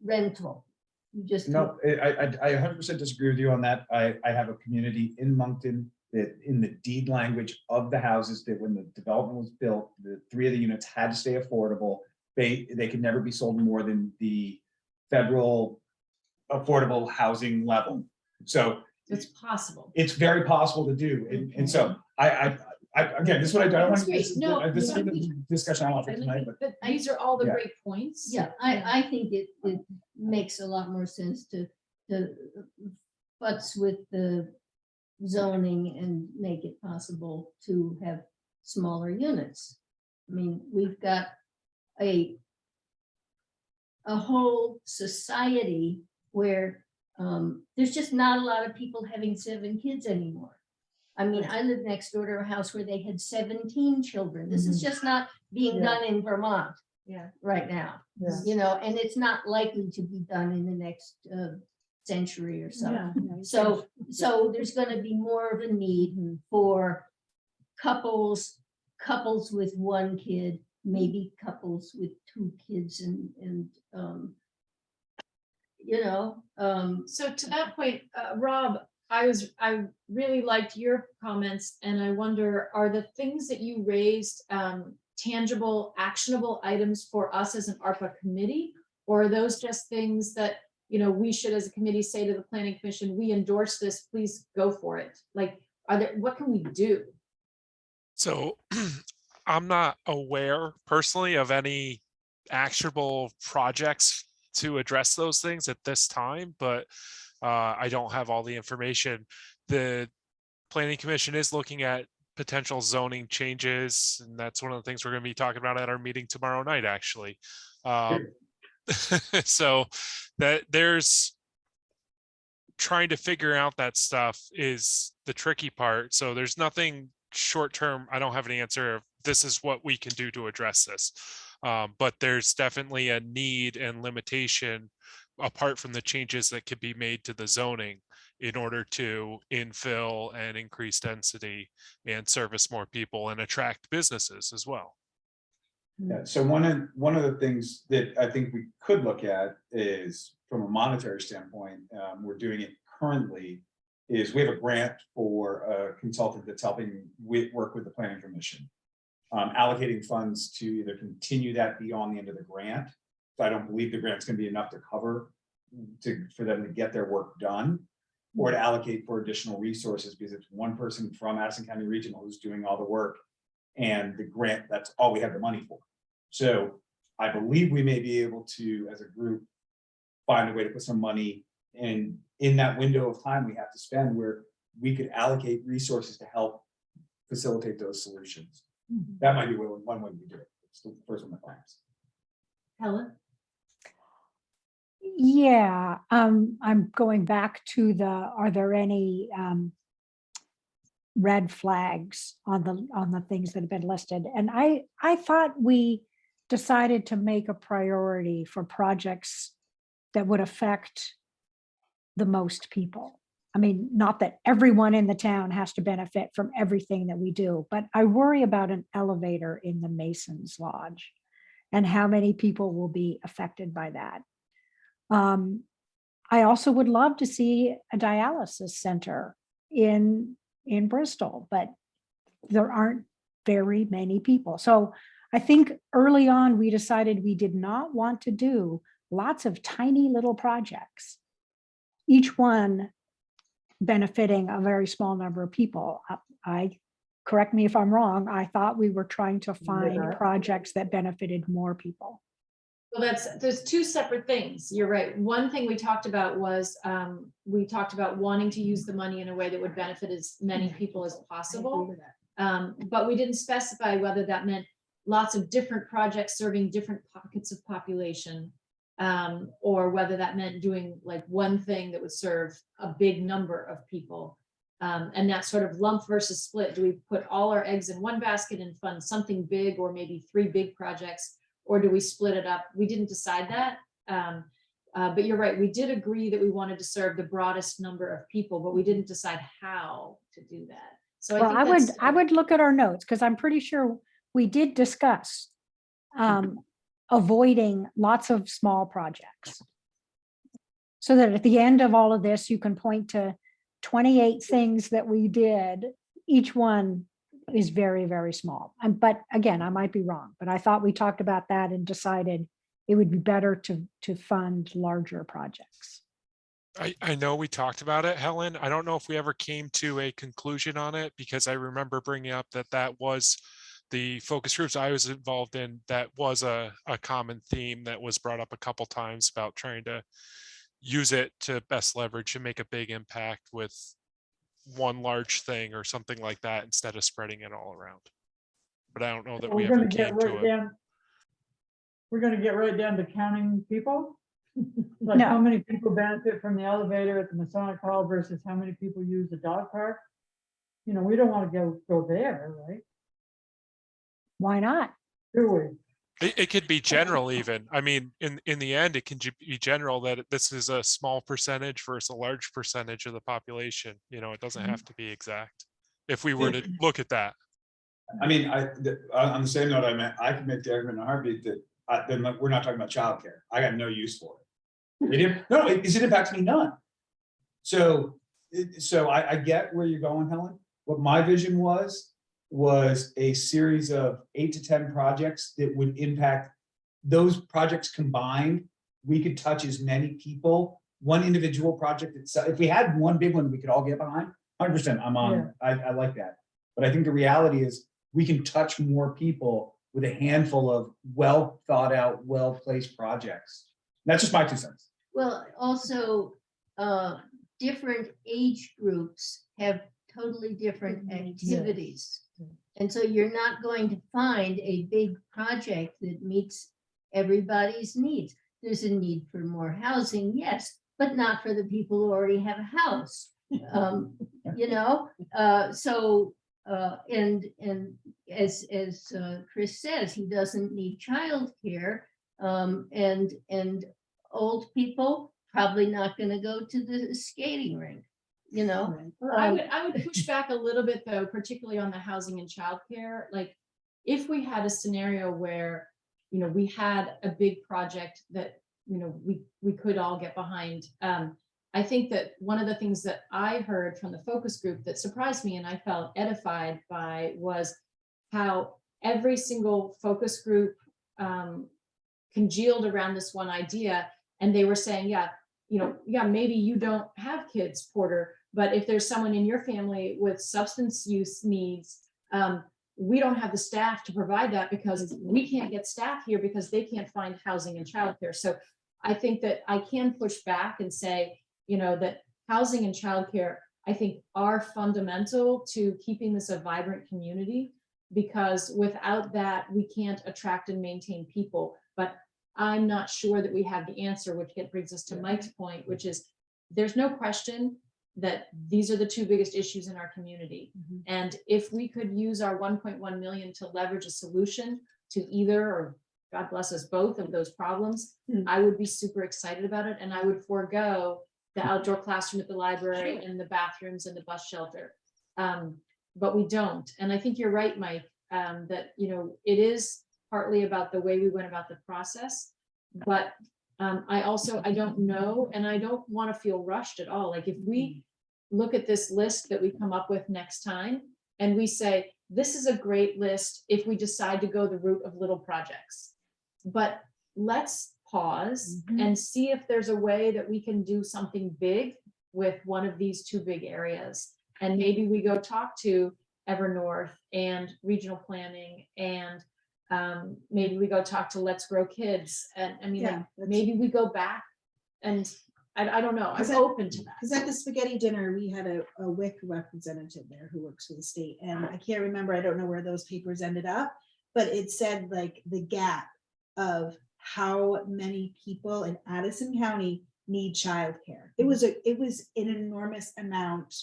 rental. You just. No, I 100% disagree with you on that. I have a community in Moncton that in the deed language of the houses that when the development was built, the 3 of the units had to stay affordable. They could never be sold more than the federal affordable housing level. So It's possible. it's very possible to do. And so I again, this is what I don't want That's to, great. this is No, this is no, the discussion I want for tonight, but But these are all the Yeah. great points. Yeah, I think it makes a lot more sense to futz with the zoning and make it possible to have smaller units. I mean, we've got a whole society where there's just not a lot of people having 7 kids anymore. I mean, I live next door to a house where they had 17 children. This is just not being Yeah. done in Vermont. Yeah. Right now, Yeah. you know, and it's not likely to be done in the next century or so. Yeah, So there's gonna be more of a need for couples with 1 kid, maybe couples with 2 kids and you know, So to that point, Rob, I really liked your comments, and I wonder, are the things that you raised tangible, actionable items for us as an ARPA committee? Or are those just things that, you know, we should as a committee say to the planning commission, we endorse this, please go for it? Like, what can we do? So I'm not aware personally of any actionable projects to address those things at this time, but I don't have all the information. The Planning Commission is looking at potential zoning changes, and that's one of the things we're going to be talking about at our meeting tomorrow night, actually. So that there's trying to figure out that stuff is the tricky part. So there's nothing short term. I don't have an answer of this is what we can do to address this. But there's definitely a need and limitation apart from the changes that could be made to the zoning in order to infill and increase density and service more people and attract businesses as well. yeah, so one of the things that I think we could look at is from a monetary standpoint, we're doing it currently, is we have a grant for a consultant that's helping work with the planning commission. Allocating funds to either continue that beyond the end of the grant. So I don't believe the grant's gonna be enough to cover for them to get their work done, or to allocate for additional resources, because it's one person from Addison County Regional who's doing all the work. And the grant, that's all we have the money for. So I believe we may be able to, as a group, find a way to put some money in that window of time we have to spend where we could allocate resources to help facilitate those solutions. That might be one way we do it. It's the first one that comes. Helen? Yeah, I'm going back to are there any red flags on the things that have been listed? And I thought we decided to make a priority for projects that would affect the most people. I mean, not that everyone in the town has to benefit from everything that we do, but I worry about an elevator in the Masons Lodge and how many people will be affected by that. I also would love to see a dialysis center in Bristol, but there aren't very many people. So I think early on, we decided we did not want to do lots of tiny little projects, each one benefiting a very small number of people. Correct me if I'm wrong, I thought we were trying to find Yeah. projects that benefited more people. Well, there's 2 separate things. You're right. One thing we talked about was we talked about wanting to use the money in a way that would benefit as many people as possible. But we didn't specify whether that meant lots of different projects serving different pockets of population, or whether that meant doing like one thing that would serve a big number of people. And that sort of lump versus split. Do we put all our eggs in one basket and fund something big, or maybe 3 big projects? Or do we split it up? We didn't decide that. But you're right, we did agree that we wanted to serve the broadest number of people, but we didn't decide how to do that. So Well, I think I would look at our notes because I'm pretty sure we did discuss avoiding lots of small projects. So that at the end of all of this, you can point to 28 things that we did. Each one is very, very small. But again, I might be wrong, but I thought we talked about that and decided it would be better to fund larger projects. I know we talked about it, Helen. I don't know if we ever came to a conclusion on it because I remember bringing up that was the focus groups I was involved in. That was a common theme that was brought up a couple times about trying to use it to best leverage and make a big impact with one large thing or something like that instead of spreading it all around. But I don't know that we We're ever gonna get came to right a. down. We're gonna get right down to counting people. Like No. how many people benefit from the elevator at the Masonic Hall versus how many people use the dog park? You know, we don't want to go there, right? Why not? Do we? It could be general even. I mean, in the end, it can be general that this is a small percentage versus a large percentage of the population. You know, it doesn't have to be exact. If we were to look at that. I mean, on the same note, I can make the argument in a heartbeat that we're not talking about childcare. I got no use for it. It impacts me none. So I get where you're going, Helen. What my vision was a series of 8 to 10 projects that would impact those projects combined. We could touch as many people. One individual project itself. If we had one big one, we could all get behind. 100%. I'm on. Yeah. I like that. But I think the reality is we can touch more people with a handful of well thought out, well placed projects. That's just my 2 cents. Well, also, different age groups have totally different activities. And so you're not going to find a big project that meets everybody's needs. There's a need for more housing, yes, but not for the people who already have a house. You know, and as Chris says, he doesn't need childcare, and old people probably not going to go to the skating rink. You know, I would push back a little bit though, particularly on the housing and childcare. Like, if we had a scenario where, you know, we had a big project that, you know, we could all get behind. I think that one of the things that I heard from the focus group that surprised me and I felt edified by was how every single focus group congealed around this one idea, and they were saying, maybe you don't have kids, Porter, but if there's someone in your family with substance use needs, we don't have the staff to provide that because we can't get staff here because they can't find housing and childcare. So I think that I can push back and say, you know, that housing and childcare, I think, are fundamental to keeping this a vibrant community, because without that, we can't attract and maintain people. But I'm not sure that we have the answer, which brings us to Mike's point, which is there's no question that these are the 2 biggest issues in our community. Mm-hmm. And if we could use our 1.1 million to leverage a solution to either, or God bless us, both of those problems, I would be super excited about it. And I would forego the outdoor classroom at the library and the bathrooms and the bus shelter. But we don't. And I think you're right, Mike, that, you know, it is partly about the way we went about the process, but I don't know, and I don't want to feel rushed at all. Like, if we look at this list that we come up with next time and we say, this is a great list if we decide to go the route of little projects, but let's pause and see if there's a way that we can do something big with one of these 2 big areas. And maybe we go talk to Evernorth and regional planning, and maybe we go talk to Let's Grow Kids. And I mean, maybe we go back, and I don't know. I'm open to that. Because at the spaghetti dinner, we had a WIC representative there who works for the state. And I can't remember, I don't know where those papers ended up, but it said like the gap of how many people in Addison County need childcare. It was an enormous amount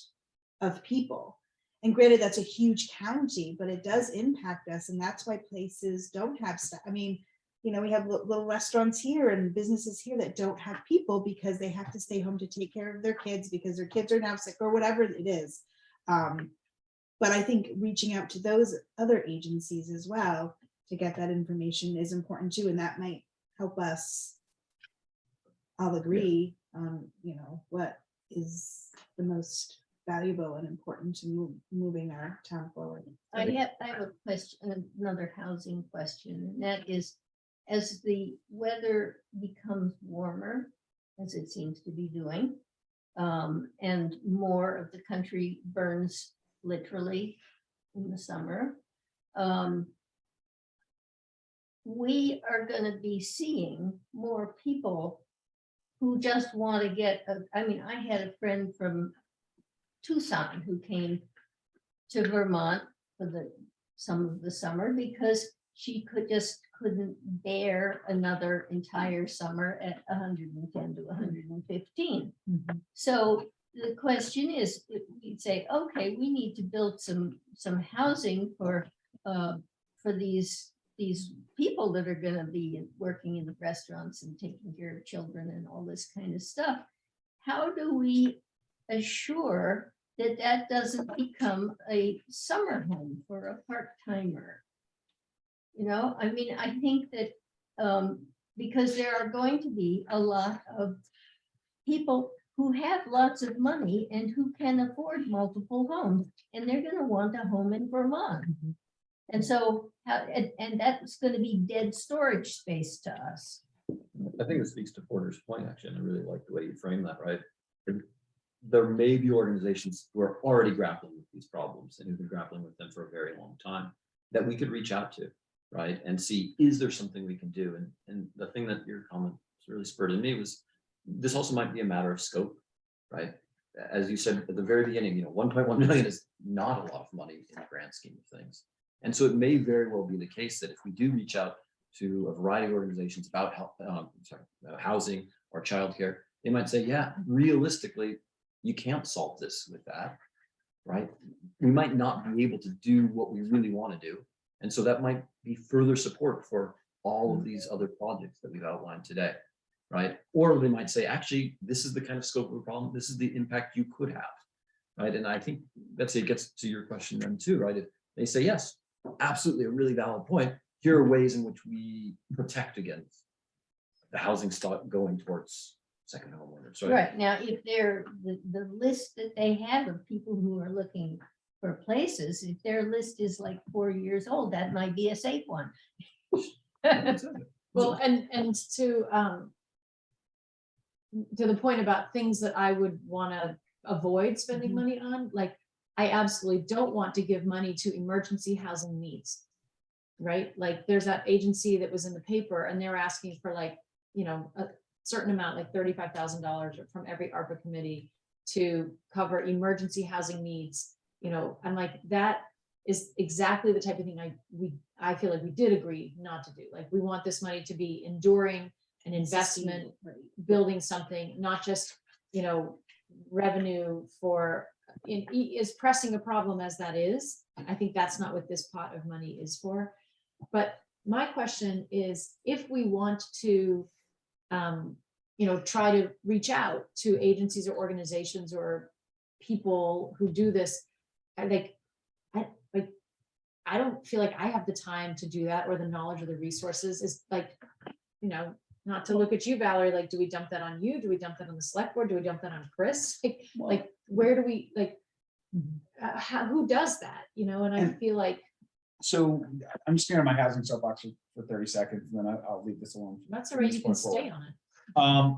of people. And granted, that's a huge county, but it does impact us. And that's why places don't have staff. I mean, you know, we have little restaurants here and businesses here that don't have people because they have to stay home to take care of their kids because their kids are now sick or whatever it is. But I think reaching out to those other agencies as well to get that information is important too, and that might help us all agree on, you know, what is the most valuable and important to moving our town forward. I have a question, another housing question, and that is, as the weather becomes warmer, as it seems to be doing, and more of the country burns literally in the summer, we are going to be seeing more people who just want to get, I mean, I had a friend from Tucson who came to Vermont for some of the summer because she couldn't bear another entire summer at 110 to 115. So the question is, we'd say, okay, we need to build some housing for these people that are going to be working in the restaurants and taking care of children and all this kind of stuff. How do we assure that that doesn't become a summer home for a part-timer? You know, I mean, I think that because there are going to be a lot of people who have lots of money and who can afford multiple homes, and they're going to want a home in Vermont. And so, and that's going to be dead storage space to us. I think it speaks to Porter's point, actually, and I really like the way you frame that, right? There may be organizations who are already grappling with these problems and who've been grappling with them for a very long time that we could reach out to, right? And see, is there something we can do? And the thing that your comment really spurred in me was, this also might be a matter of scope, right? As you said at the very beginning, you know, 1.1 million is not a lot of money in the grand scheme of things. And so it may very well be the case that if we do reach out to a variety of organizations about housing or childcare, they might say, yeah, realistically, you can't solve this with that, right? We might not be able to do what we really want to do. And so that might be further support for all of these other projects that we've outlined today, right? Or they might say, actually, this is the kind of scope of the problem. This is the impact you could have, right? And I think that's it gets to your question then too, right? If they say, yes, absolutely a really valid point. Here are ways in which we protect against the housing stock going towards second homeowners. Right now, if they're the list that they have of people who are looking for places, if their list is like 4 years old, that might be a safe one. Well, and to the point about things that I would want to avoid spending money on, like I absolutely don't want to give money to emergency housing needs, right? Like there's that agency that was in the paper and they're asking for like, you know, a certain amount, like $35,000 from every ARPA committee to cover emergency housing needs. You know, I'm like, that is exactly the type of thing I feel like we did agree not to do. Like we want this money to be enduring, an investment, building something, not just, you know, revenue for is pressing a problem as that is. I think that's not what this pot of money is for. But my question is, if we want to, you know, try to reach out to agencies or organizations or people who do this, I don't feel like I have the time to do that or the knowledge or the resources. Is like, you know, not to look at you, Valerie, like, do we dump that on you? Do we dump that on the select board? Do we dump that on Chris? Like where do we, like, who does that? You know, and I feel like. So I'm just going to my housing soapbox for 30 seconds, and then I'll leave this alone. That's all right, you can stay on it.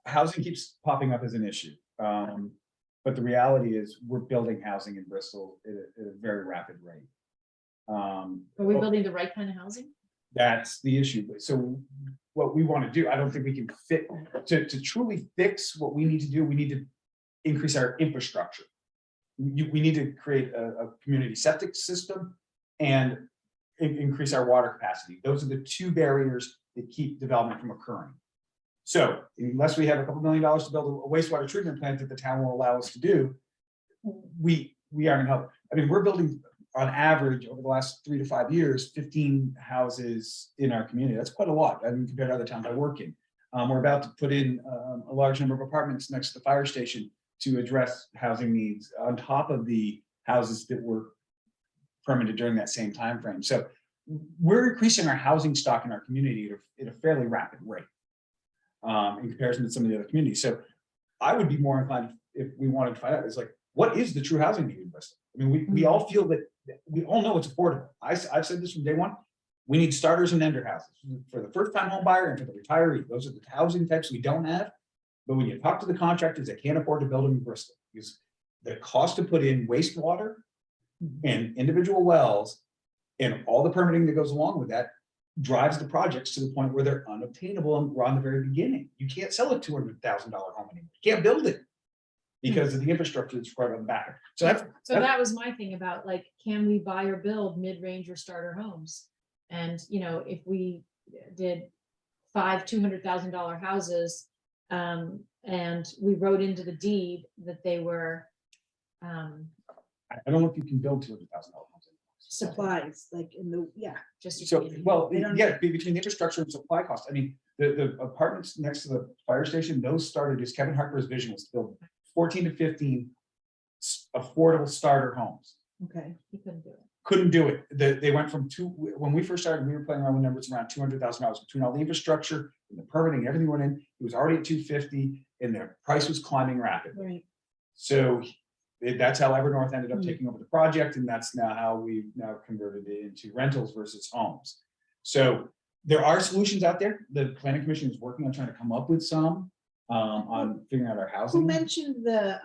Housing keeps popping up as an issue. But the reality is we're building housing in Bristol at a very rapid rate. Are we building the right kind of housing? That's the issue. So what we want to do, I don't think we can fit to truly fix what we need to do. We need to increase our infrastructure. We need to create a community septic system and increase our water capacity. Those are the two barriers that keep development from occurring. So unless we have a couple $1 million to build a wastewater treatment plant that the town will allow us to do, we aren't going to help. I mean, we're building on average, over the last 3 to 5 years, 15 houses in our community. That's quite a lot. I mean, compared to other towns I work in. We're about to put in a large number of apartments next to the fire station to address housing needs on top of the houses that were permitted during that same time frame. So we're increasing our housing stock in our community at a fairly rapid rate in comparison to some of the other communities. So I would be more inclined if we wanted to find out, is like, what is the true housing need in Bristol? I mean, we all feel that we all know it's affordable. I've said this from day one. We need starters and ender houses for the first time home buyer and for the retiree. Those are the housing types we don't have. But when you talk to the contractors that can't afford to build them in Bristol, because the cost to put in wastewater and individual wells and all the permitting that goes along with that drives the projects to the point where they're unobtainable, and we're on the very beginning. You can't sell a $200,000 home anymore. You can't build it because of the infrastructure that's required on the back. So that was my thing about, like, can we buy or build mid-range or starter homes? And, you know, if we did 5 $200,000 houses, and we wrote into the deed that they were, I don't know if you can build $200,000 homes. Supplies, like in the, just. So, well, They don't- yeah, between the infrastructure and supply cost. I mean, the apartments next to the fire station, those started as Kevin Harper's vision was to build 14 to 15 affordable starter homes. okay. He couldn't do it. Couldn't do it. They went from when we first started, we were playing around with numbers around $200,000 between all the infrastructure and the permitting, everything went in. It was already at 250 and their price was climbing rapidly. Right. So that's how Evernorth ended up taking over the project, and that's now how we've now converted it into rentals versus homes. So there are solutions out there. The Planning Commission is working on trying to come up with some on figuring out our Who housing. mentioned the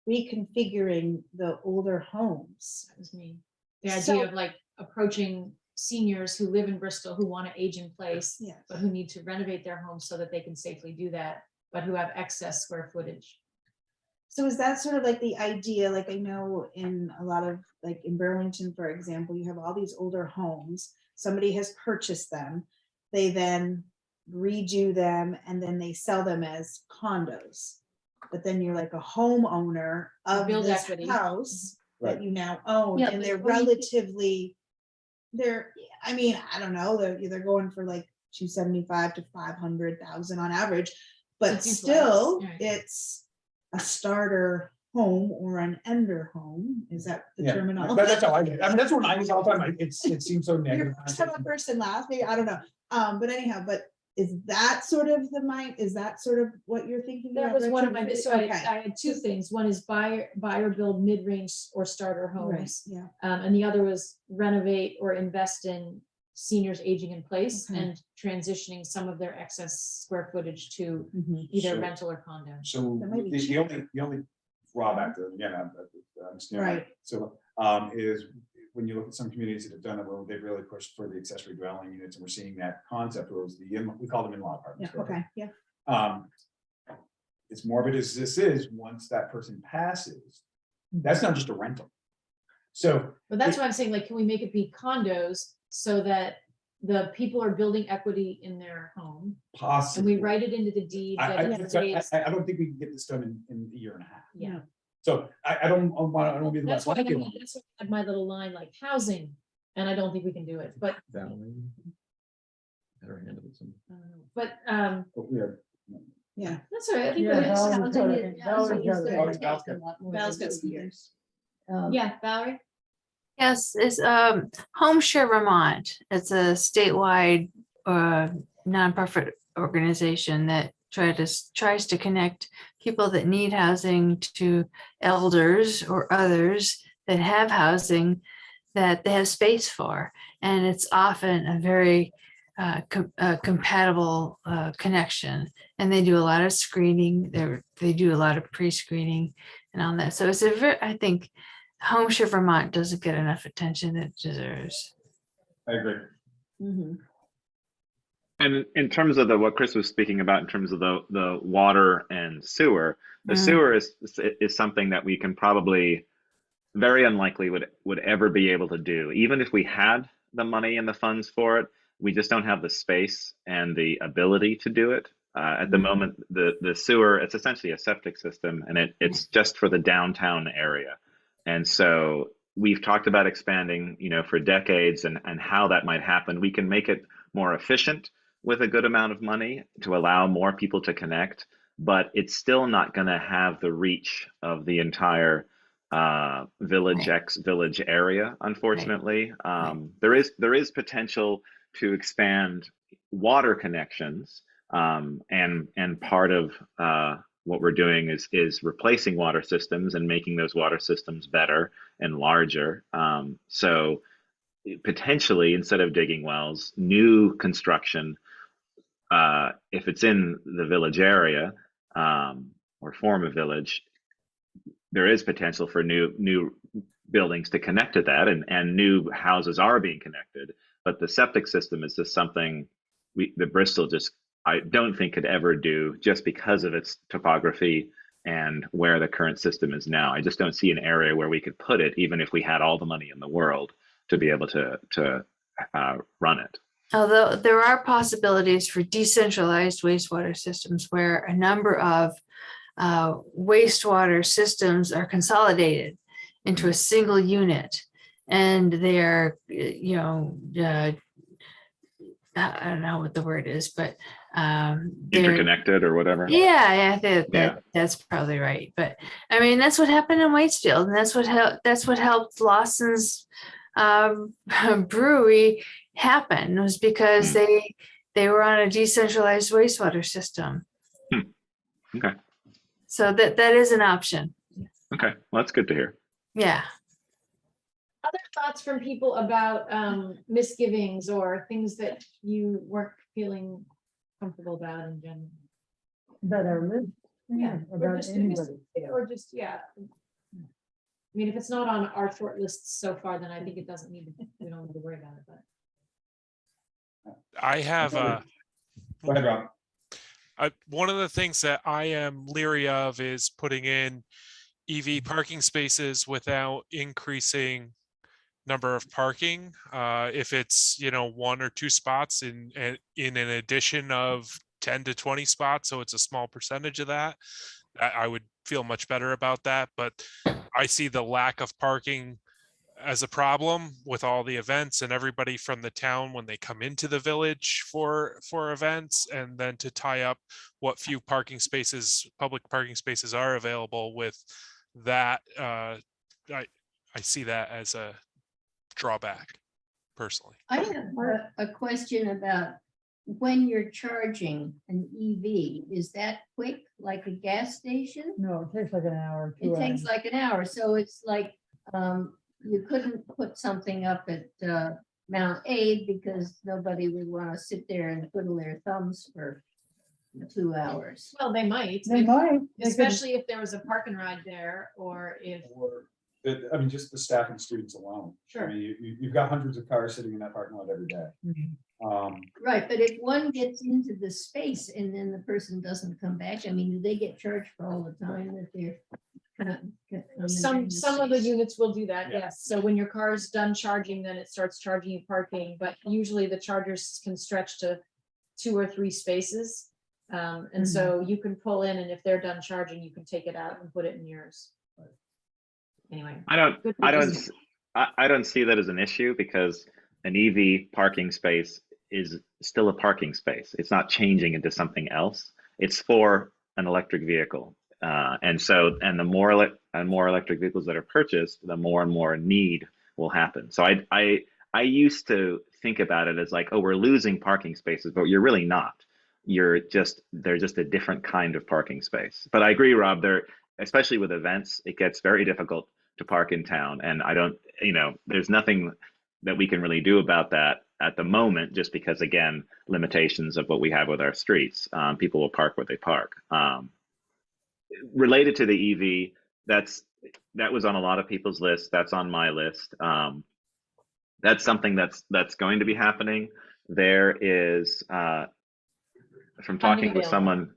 reconfiguring the older homes? That was me. The So- idea of like approaching seniors who live in Bristol who want to age in place, Yeah. but who need to renovate their homes so that they can safely do that, but who have excess square footage. So is that sort of like the idea, like I know in a lot of, like in Burlington, for example, you have all these older homes, somebody has purchased them, they then redo them and then they sell them as condos. But then you're like a homeowner of Build this equity. house that Right. you now own, Yeah, and but they're what do you think- relatively, I mean, I don't know, they're going for like 275 to 500,000 on average, but That's still, right. it's a starter home or an ender home. Is that the Yeah, terminology? that's how I mean, that's what I use all the time. It seems so You're negative. first time a person last, maybe, I don't know. But anyhow, but is that sort of the mind, is that sort of what you're thinking? That about was one of my, retrofit? so I Okay. had two things. One is buy or build mid-range or starter Right, homes. yeah, And the other was renovate or invest in seniors aging in place Okay. and transitioning some of their excess square footage to mhm. either So- rental or condo. So That might be the only drawback to, again, I understand. Right. So, is when you look at some communities that have done it, well, they've really pushed for the accessory dwelling units, and we're seeing that concept, where it was we call them in-law Yeah, apartments. okay, yeah. As morbid as this is, once that person passes, that's not just a rental. So, But that's why I'm saying, like, can we make it be condos so that the people are building equity in their home? And possibly. we write it into the deed I that it saves. don't think we can get this done in a year and a half. Yeah. So I don't want to be the That's last why I one. had my little line, like housing, and I don't think we can do it, but, Valerie. Better handle it some. but, But we are- Yeah. that's all right. I think Yeah, that is Valerie's housing. got is- it. housing is Valerie's good. got it. Val's got Val's got some years. Yeah, Valerie? Yes, it's Home Share Vermont. It's a statewide nonprofit organization that tries to connect people that need housing to elders or others that have housing that they have space for. And it's often a very compatible connection. And they do a lot of screening. They do a lot of pre-screening and all that. So it's I think Home Share Vermont doesn't get enough attention it deserves. I agree. Mhm. And in terms of what Chris was speaking about in terms of the water and sewer, the Mm. sewer is something that we can probably very unlikely would ever be able to do. Even if we had the money and the funds for it, we just don't have the space and the ability to do it. At the moment, the sewer, it's essentially a septic system, and it's just for the downtown area. And so we've talked about expanding, for decades and how that might happen. We can make it more efficient with a good amount of money to allow more people to connect, but it's still not going to have the reach of the entire village X village area, unfortunately. There is potential to expand water connections, and part of what we're doing is replacing water systems and making those water systems better and larger. So potentially, instead of digging wells, new construction, if it's in the village area, or form a village, there is potential for new buildings to connect to that, and new houses are being connected. But the septic system is just something that Bristol just, I don't think, could ever do, just because of its topography and where the current system is now. I just don't see an area where we could put it, even if we had all the money in the world to be able to run it. Although there are possibilities for decentralized wastewater systems where a number of wastewater systems are consolidated into a single unit, and they're, I don't know what the word is, but they're Interconnected or whatever. Yeah, I think Yeah. that's probably right. But I mean, that's what happened in Waitsfield, and that's what helped Lawson's brewery happen, was because they were on a decentralized wastewater system. Okay. So that is an option. Okay. Well, that's good to hear. Yeah. Other thoughts from people about misgivings or things that you weren't feeling comfortable about in general? About our list, Yeah, or about just, anybody. or just, yeah. I mean, if it's not on our short list so far, then I think it doesn't need to, we don't need to worry about it, but. I have Go ahead, Rob. one of the things that I am leery of is putting in EV parking spaces without increasing number of parking. If it's, 1 or 2 spots in an addition of 10 to 20 spots, so it's a small percentage of that, I would feel much better about that. But I see the lack of parking as a problem with all the events and everybody from the town when they come into the village for events, and then to tie up what few parking spaces, public parking spaces, are available with that. I see that as a drawback personally. I have a question about when you're charging an EV, is that quick, like a gas station? No, it takes like an hour. It takes like an hour, so it's like, you couldn't put something up at Mount Aid because nobody would want to sit there and twiddle their thumbs for 2 hours. Well, they might. They might. They could- Especially if there was a park and ride there, or if, Or, I mean, just the staff and students alone. Sure. I mean, you've got hundreds of cars sitting in that parking lot every day. Right, but if one gets into the space and then the person doesn't come back, I mean, do they get charged for all the time that they're? some of the units will do that, Yeah. yes. So when your car's done charging, then it starts charging you parking, but usually the chargers can stretch to 2 or 3 spaces. And so you can pull in, and if they're done charging, you can take it out and put it in yours. Anyway. I don't Good I don't business. I don't see that as an issue, because an EV parking space is still a parking space. It's not changing into something else. It's for an electric vehicle. And the more electric vehicles that are purchased, the more and more need will happen. So I used to think about it as like, oh, we're losing parking spaces, but you're really not. They're just a different kind of parking space. But I agree, Rob, especially with events, it gets very difficult to park in town. And there's nothing that we can really do about that at the moment, just because, again, limitations of what we have with our streets. People will park where they park. Related to the EV, that was on a lot of people's lists. That's on my list. That's something that's going to be happening. There is, from talking with someone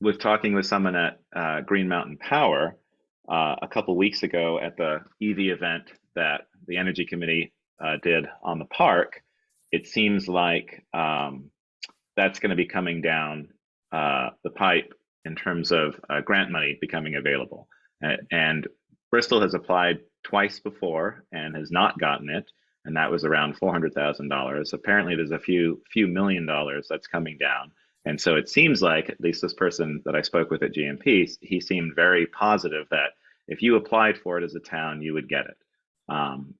at Green Mountain Power a couple weeks ago at the EV event that the Energy Committee did on the park, it seems like that's going to be coming down the pipe in terms of grant money becoming available. And Bristol has applied twice before and has not gotten it, and that was around $400,000. Apparently, there's a few $1,000,000 that's coming down, and so it seems like, at least this person that I spoke with at GMP, he seemed very positive that if you applied for it as a town, you would get it.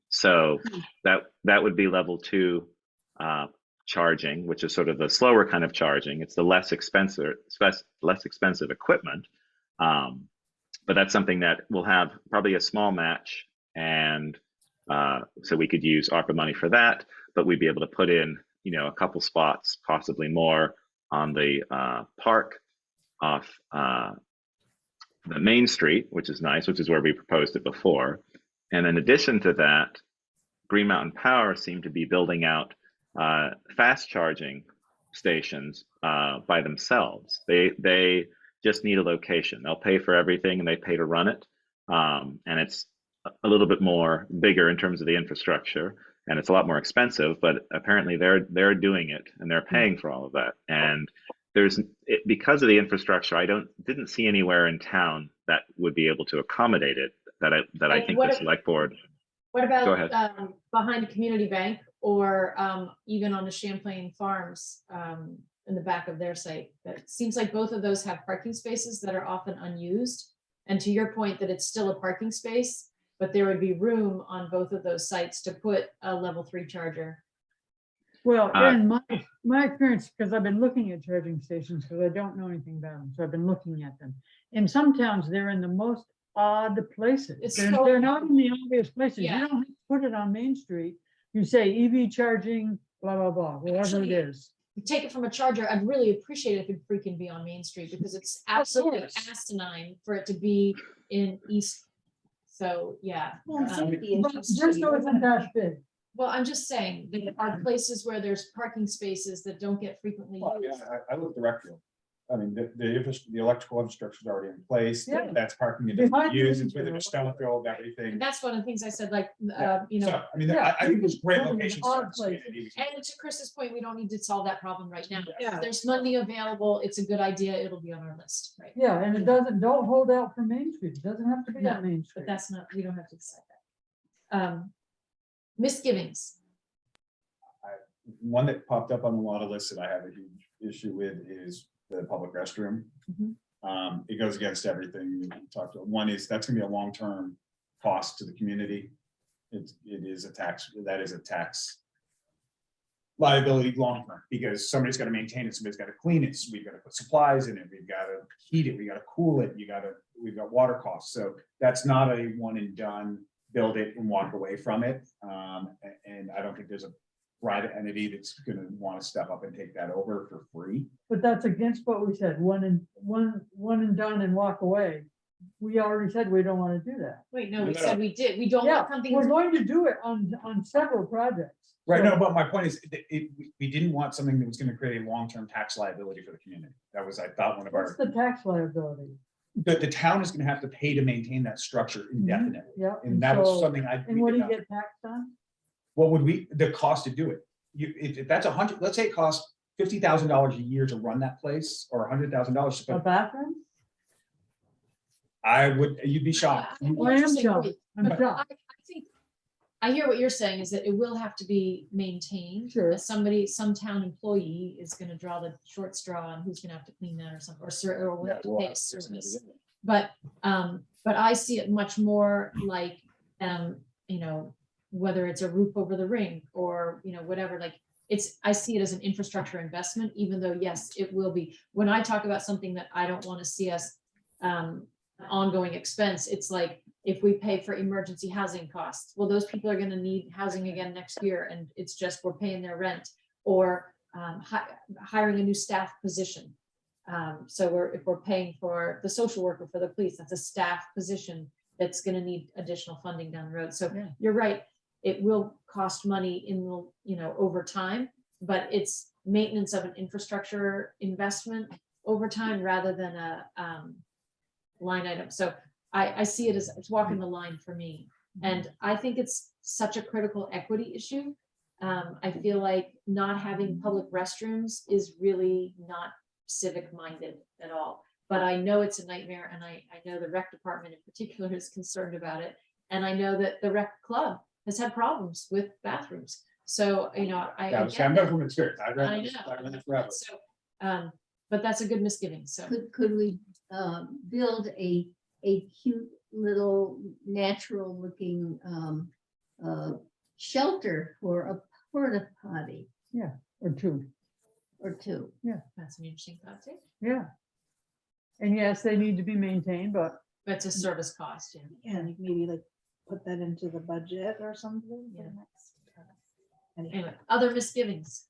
So that would be level 2 charging, which is sort of the slower kind of charging. It's the less expensive equipment. But that's something that will have probably a small match, and so we could use ARPA money for that, but we'd be able to put in, a couple spots, possibly more, on the park off the Main Street, which is nice, which is where we proposed it before. And in addition to that, Green Mountain Power seemed to be building out fast charging stations by themselves. They just need a location. They'll pay for everything and they pay to run it. And it's a little bit more bigger in terms of the infrastructure, and it's a lot more expensive, but apparently they're doing it and they're paying for all of that. And because of the infrastructure, I didn't see anywhere in town that would be able to accommodate it, that I think the select board. What Go ahead. about behind a community bank, or even on the Champlain Farms in the back of their site? It seems like both of those have parking spaces that are often unused. And to your point that it's still a parking space, but there would be room on both of those sites to put a level 3 charger. Well, in my experience, because I've been looking at charging stations, because I don't know anything about them, so I've been looking at them. In some towns, they're in the most odd places. They're not in the obvious places. Yeah. You don't have to put it on Main Street. You say EV charging, blah, blah, blah, whatever Actually, it is. Take it from a charger. I'd really appreciate it if it freaking be on Main Street, because it's absolutely course. asinine for it to be in East. So, yeah. Well, safety But issues Bristol too. isn't that big. Well, I'm just saying, there are places where there's parking spaces that don't get frequently Well, used. yeah, I live directly. I mean, the electrical infrastructure is already in place. Yeah. That's parking that Behind doesn't use, the it's within a stone field, everything. And that's one of the things I said, like, So, I mean, Yeah, I think there's great living in locations. odd places. and to Chris's point, we don't need to solve that problem right now. Yeah. If there's money available, it's a good idea. It'll be on our list, right? Yeah, and don't hold out for Main Street. It doesn't have to be on Main But Street. that's not, we don't have to decide that. Misgivings. One that popped up on a lot of lists that I have a huge issue with is the public restroom. Mhm. It goes against everything we talked about. One is that's gonna be a long-term cost to the community. It is a tax, that is a tax liability long-term, because somebody's gotta maintain it, somebody's gotta clean it, so we've gotta put supplies in it, we've gotta heat it, we gotta cool it, we've got water costs. So that's not a one and done, build it and walk away from it. And I don't think there's a private entity that's gonna wanna step up and take that over for free. But that's against what we said, one and done and walk away. We already said we don't want to do that. Wait, no, we No. said we did. We don't Yeah, want something. we're going to do it on several projects. Right, So- no, but my point is, we didn't want something that was gonna create a long-term tax liability for the community. That was, I thought, one of What's our, the tax liability? the town is gonna have to pay to maintain that structure indefinitely. Yeah. And that was so- something And what do you get taxed on? What would the cost to do it? If that's let's say it costs $50,000 a year to run that place, or $100,000 to A put, bathroom? you'd be shocked. I I am disagree. shocked. I'm But shocked. I think, I hear what you're saying is that it will have to be maintained. Sure. That some town employee is gonna draw the short straw on who's gonna have to clean that or something, or will have to pay a service. But I see it much more like, whether it's a roof over the ring or, whatever, like, I see it as an infrastructure investment, even though, yes, it will be. When I talk about something that I don't want to see as ongoing expense, it's like, if we pay for emergency housing costs, well, those people are going to need housing again next year, and it's just, we're paying their rent, or hiring a new staff position. So if we're paying for the social worker for the police, that's a staff position that's going to need additional funding down the road. So Yeah. you're right, it will cost money over time, but it's maintenance of an infrastructure investment over time rather than a line item. So I see it as it's walking the line for me. And I think it's such a critical equity issue. I feel like not having public restrooms is really not civic minded at all. But I know it's a nightmare, and I know the rec department in particular is concerned about it. And I know that the rec club has had problems with bathrooms. So, you know, I Yeah, get I'm not that. from experience. I I read know. it forever. So, but that's a good misgiving, so. Could we build a cute little natural looking shelter for a porta potty Or two, or two? That's an interesting thought too. yeah. And yes, they need to be maintained, but That's a service cost, yeah. Yeah, and maybe like put that into the budget or something. for Yeah. next- Anyhow. Anyway, other misgivings.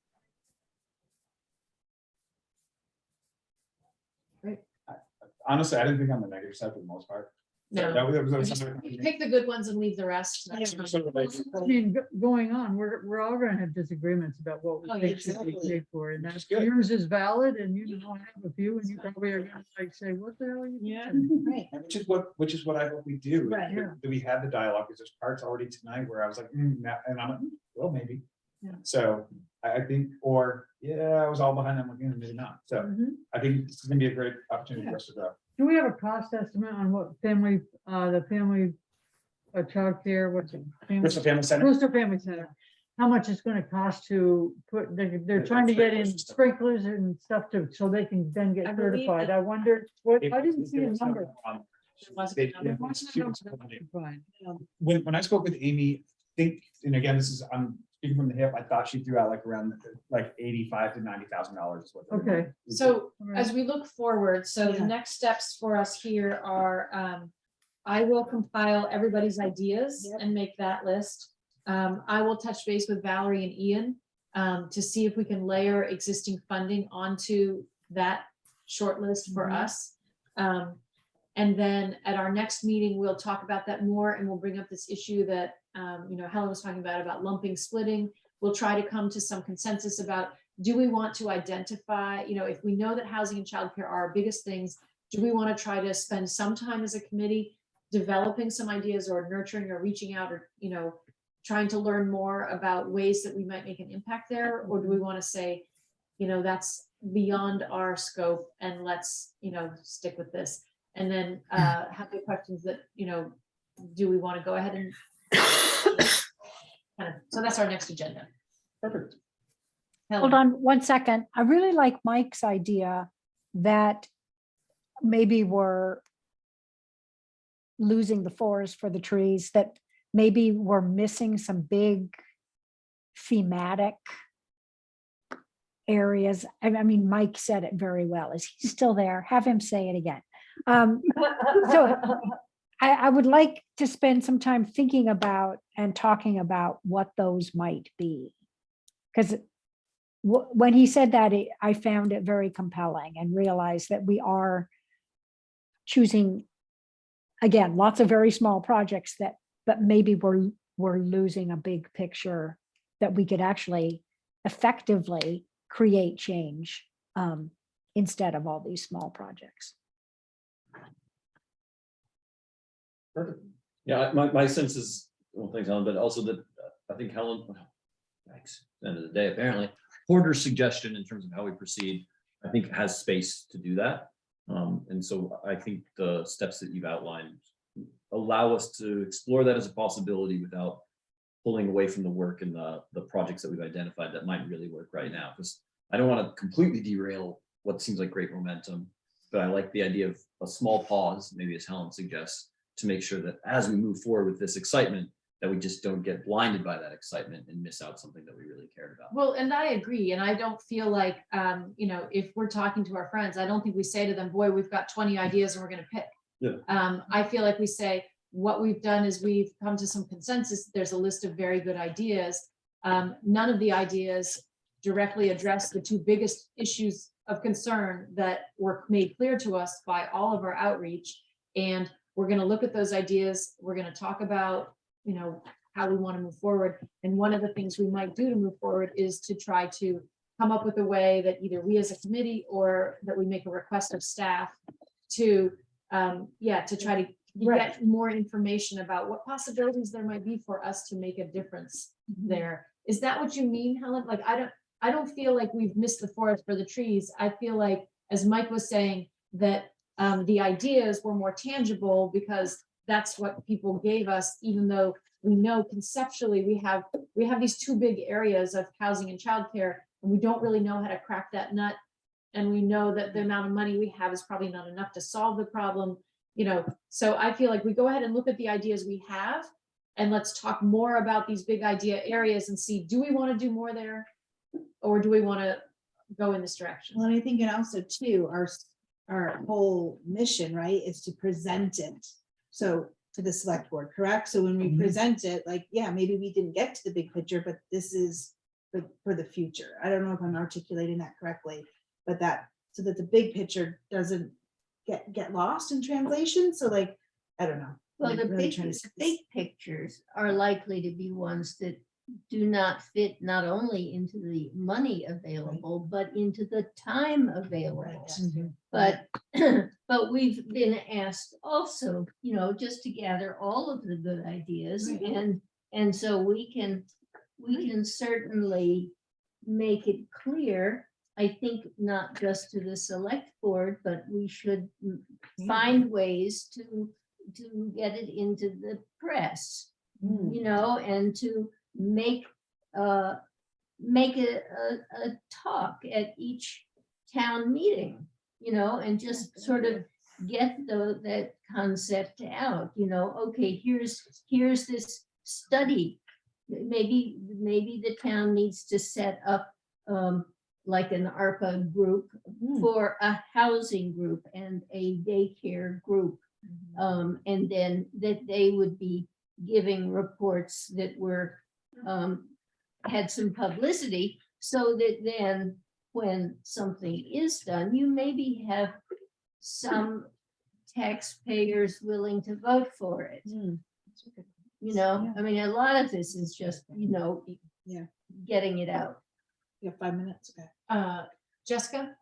Honestly, I didn't think on the negative side for the most part. No, That was we something- just pick the good ones and leave the rest. That's Yeah. fine. sort of like- I mean, going on, we're all gonna have disagreements about what we Oh, yeah, think should be exactly. paid for, and Which that's is good. yours is valid, and you know, I have a few, and you probably are gonna like say, what the hell are you? Yeah, thinking?" right. And which is what I hope we do. Right. Yeah. Do we have the dialogue? Because there's parts already tonight where I was like, and I'm like, well, maybe. Yeah. So I think, or, yeah, I was all behind them again, maybe not. So Mhm. I think it's gonna be a great opportunity for us to grow. Do we have a cost estimate on what family, the family, childcare, what's it? Bristol Family Center. Bristol Family Center, how much it's gonna cost to put, they're trying to get in sprinklers and stuff to, so they can then get I believe certified. that- I wonder, what, If- I didn't if see there a was number. on- There wasn't they- a number. yeah, What's the students number that coming I in. could find? When I spoke with Amy, I think, and again, this is, I'm speaking from the hip, I thought she threw out like around like $85,000 to $90,000 is what. Okay. So All right. as we look forward, so the Yeah. next steps for us here are, I will compile everybody's ideas Yep. and make that list. I will touch base with Valerie and Ian to see if we can layer existing funding onto that short list for Mhm. us. And then at our next meeting, we'll talk about that more and we'll bring up this issue that, Helen was talking about lumping, splitting. We'll try to come to some consensus about, do we want to identify, if we know that housing and childcare are our biggest things, do we want to try to spend some time as a committee developing some ideas or nurturing or reaching out or, trying to learn more about ways that we might make an impact there? Or do we want to say, that's beyond our scope and let's, stick with this? And then have the questions that, do we want to go ahead and so that's our next agenda. Perfect. Hold Helen. on one second. I really like Mike's idea that maybe we're losing the forest for the trees, that maybe we're missing some big thematic areas. I mean, Mike said it very well. Is he still there? Have him say it again. So I would like to spend some time thinking about and talking about what those might be. Because when he said that, I found it very compelling and realized that we are choosing, again, lots of very small projects but maybe we're losing a big picture that we could actually effectively create change instead of all these small projects. Perfect. Yeah, my sense is, well, thanks, Helen, but also that I think Helen, thanks, end of the day, apparently, Porter's suggestion in terms of how we proceed, I think has space to do that. And so I think the steps that you've outlined allow us to explore that as a possibility without pulling away from the work and the projects that we've identified that might really work right now. Because I don't want to completely derail what seems like great momentum, but I like the idea of a small pause, maybe as Helen suggests, to make sure that as we move forward with this excitement, that we just don't get blinded by that excitement and miss out something that we really cared about. Well, and I agree. And I don't feel like, if we're talking to our friends, I don't think we say to them, boy, we've got 20 ideas and we're going to pick. Yeah. I feel like we say, what we've done is we've come to some consensus. There's a list of very good ideas. None of the ideas directly address the two biggest issues of concern that were made clear to us by all of our outreach. And we're going to look at those ideas. We're going to talk about, how we want to move forward. And one of the things we might do to move forward is to try to come up with a way that either we as a committee or that we make a request of staff to, to try to get more information about what possibilities there might be for us to make a difference there. Is that what you mean, Helen? Like, I don't feel like we've missed the forest for the trees. I feel like, as Mike was saying, that the ideas were more tangible because that's what people gave us, even though we know conceptually we have these two big areas of housing and childcare, and we don't really know how to crack that nut. And we know that the amount of money we have is probably not enough to solve the problem, you know, so I feel like we go ahead and look at the ideas we have, and let's talk more about these big idea areas and see, do we want to do more there? Or do we want to go in this direction? Well, and I think, and also too, our whole mission, right, is to present it. So to the select board, correct? So when we Mhm. present it, like, yeah, maybe we didn't get to the big picture, but this is for the future. I don't know if I'm articulating that correctly, but so that the big picture doesn't get lost in translation. So like, I don't know. Well, I'm the really big, trying to big pictures are likely to be ones that do not fit not only into the money available, but into the time available. Mhm. But, but we've been asked also, you know, just to gather all of the good ideas, Right. and so we can certainly make it clear, I think, not just to the select board, but we should find ways to get it into the press, Mm. you know, and to make a talk at each town meeting, you know, and just sort of get that concept out, you know, okay, here's this study. Maybe the town needs to set up like an ARPA group for a housing group and a daycare group. And then that they would be giving reports that were had some publicity, so that then when something is done, you maybe have some taxpayers willing to vote for it. Mm. You know, Yeah. I mean, a lot of this is just, you know, Yeah. getting it out. You have 5 minutes. Okay. Jessica?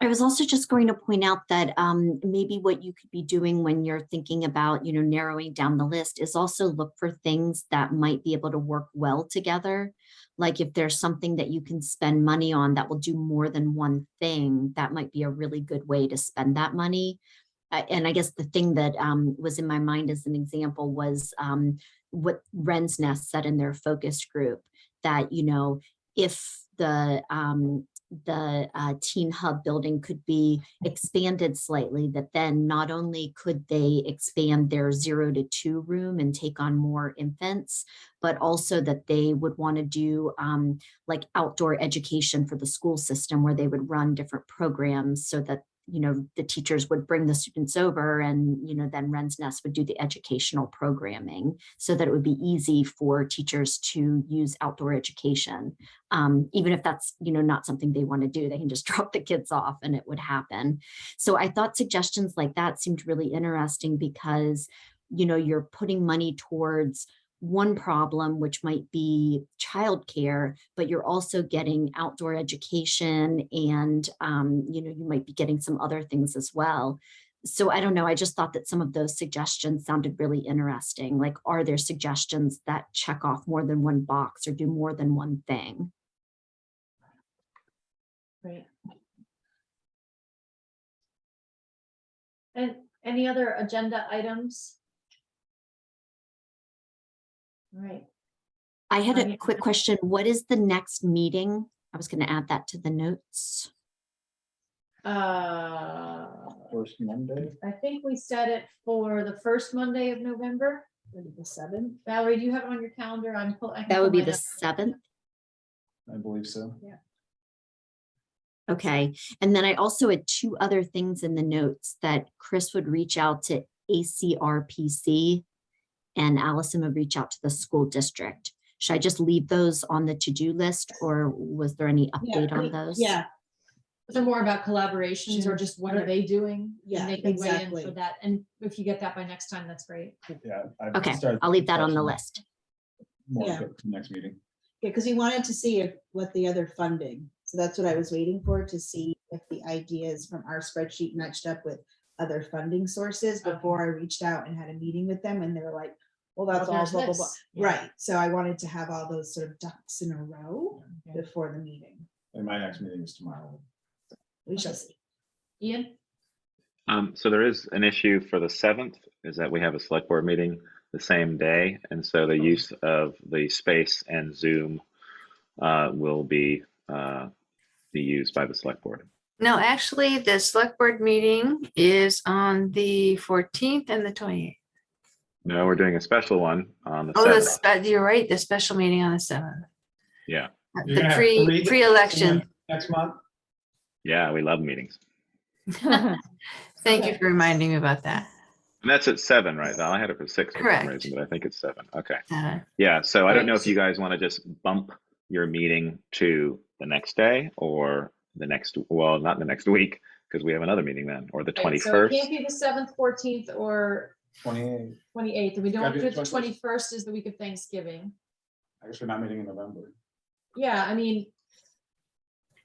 I was also just going to point out that maybe what you could be doing when you're thinking about, you know, narrowing down the list is also look for things that might be able to work well together. Like if there's something that you can spend money on that will do more than one thing, that might be a really good way to spend that money. And I guess the thing that was in my mind as an example was what Wren's Nest said in their focus group, that, you know, if the teen hub building could be expanded slightly, that then not only could they expand their 0 to 2 room and take on more infants, but also that they would want to do like outdoor education for the school system, where they would run different programs so that, you know, the teachers would bring the students over, and, you know, then Wren's Nest would do the educational programming so that it would be easy for teachers to use outdoor education. Even if that's, you know, not something they want to do, they can just drop the kids off and it would happen. So I thought suggestions like that seemed really interesting because, you know, you're putting money towards one problem, which might be childcare, but you're also getting outdoor education, and you know, you might be getting some other things as well. So I don't know, I just thought that some of those suggestions sounded really interesting. Like, are there suggestions that check off more than one box or do more than one thing? Great. And any other agenda items? All right. I had a Okay. quick question. What is the next meeting? I was going to add that to the notes. First Monday. I think we set it for the first Monday of November. Maybe the 7th. Valerie, do you have it on your calendar? I can That would pull be mine the up. 7th. I believe so. Okay. And then I also had 2 other things in the notes, that Chris would reach out to ACRPC and Allison would reach out to the school district. Should I just leave those on the to-do list, or was there any update on those? Yeah. So more about collaborations, or just what are they doing? Yeah, And they can weigh in exactly. for that. And if you get that by next time, that's great. Yeah. Okay, I'll leave that on the list. More Yeah. for the next meeting. Yeah, because we wanted to see what the other funding, so that's what I was waiting for, to see if the ideas from our spreadsheet matched up with other funding sources before I reached out and had a meeting with them, and they were like, well, that's Well, all there's blah, blah, blah. this. Yeah. Right, so I wanted to have all those sort of ducks in a row Okay. before the meeting. And my next meeting is tomorrow. We shall see. Ian? So there is an issue for the 7th, is that we have a select board meeting the same day. And so the use of the space and Zoom will be used by the select board. No, actually, the select board meeting is on the 14th and the 28th. No, we're doing a special one on the Oh, 7th. you're right, the special meeting on the 7th. Yeah. You're The gonna have 3 pre-election. next month. Yeah, we love meetings. Thank you for reminding me about that. And that's at 7, right, Val? I had it for 6 for Correct. some reason, but I think it's 7. Okay. 7. Yeah, so I don't know Right. if you guys want to just bump your meeting to the next day or the next, well, not the next week, because we have another meeting then, or the Right, so it 21st. can't be the 7th, 14th, or 28. 28th, and we don't Gotta want be to do the the 21st is the week of Thanksgiving. I guess we're not meeting in November. Yeah, I mean,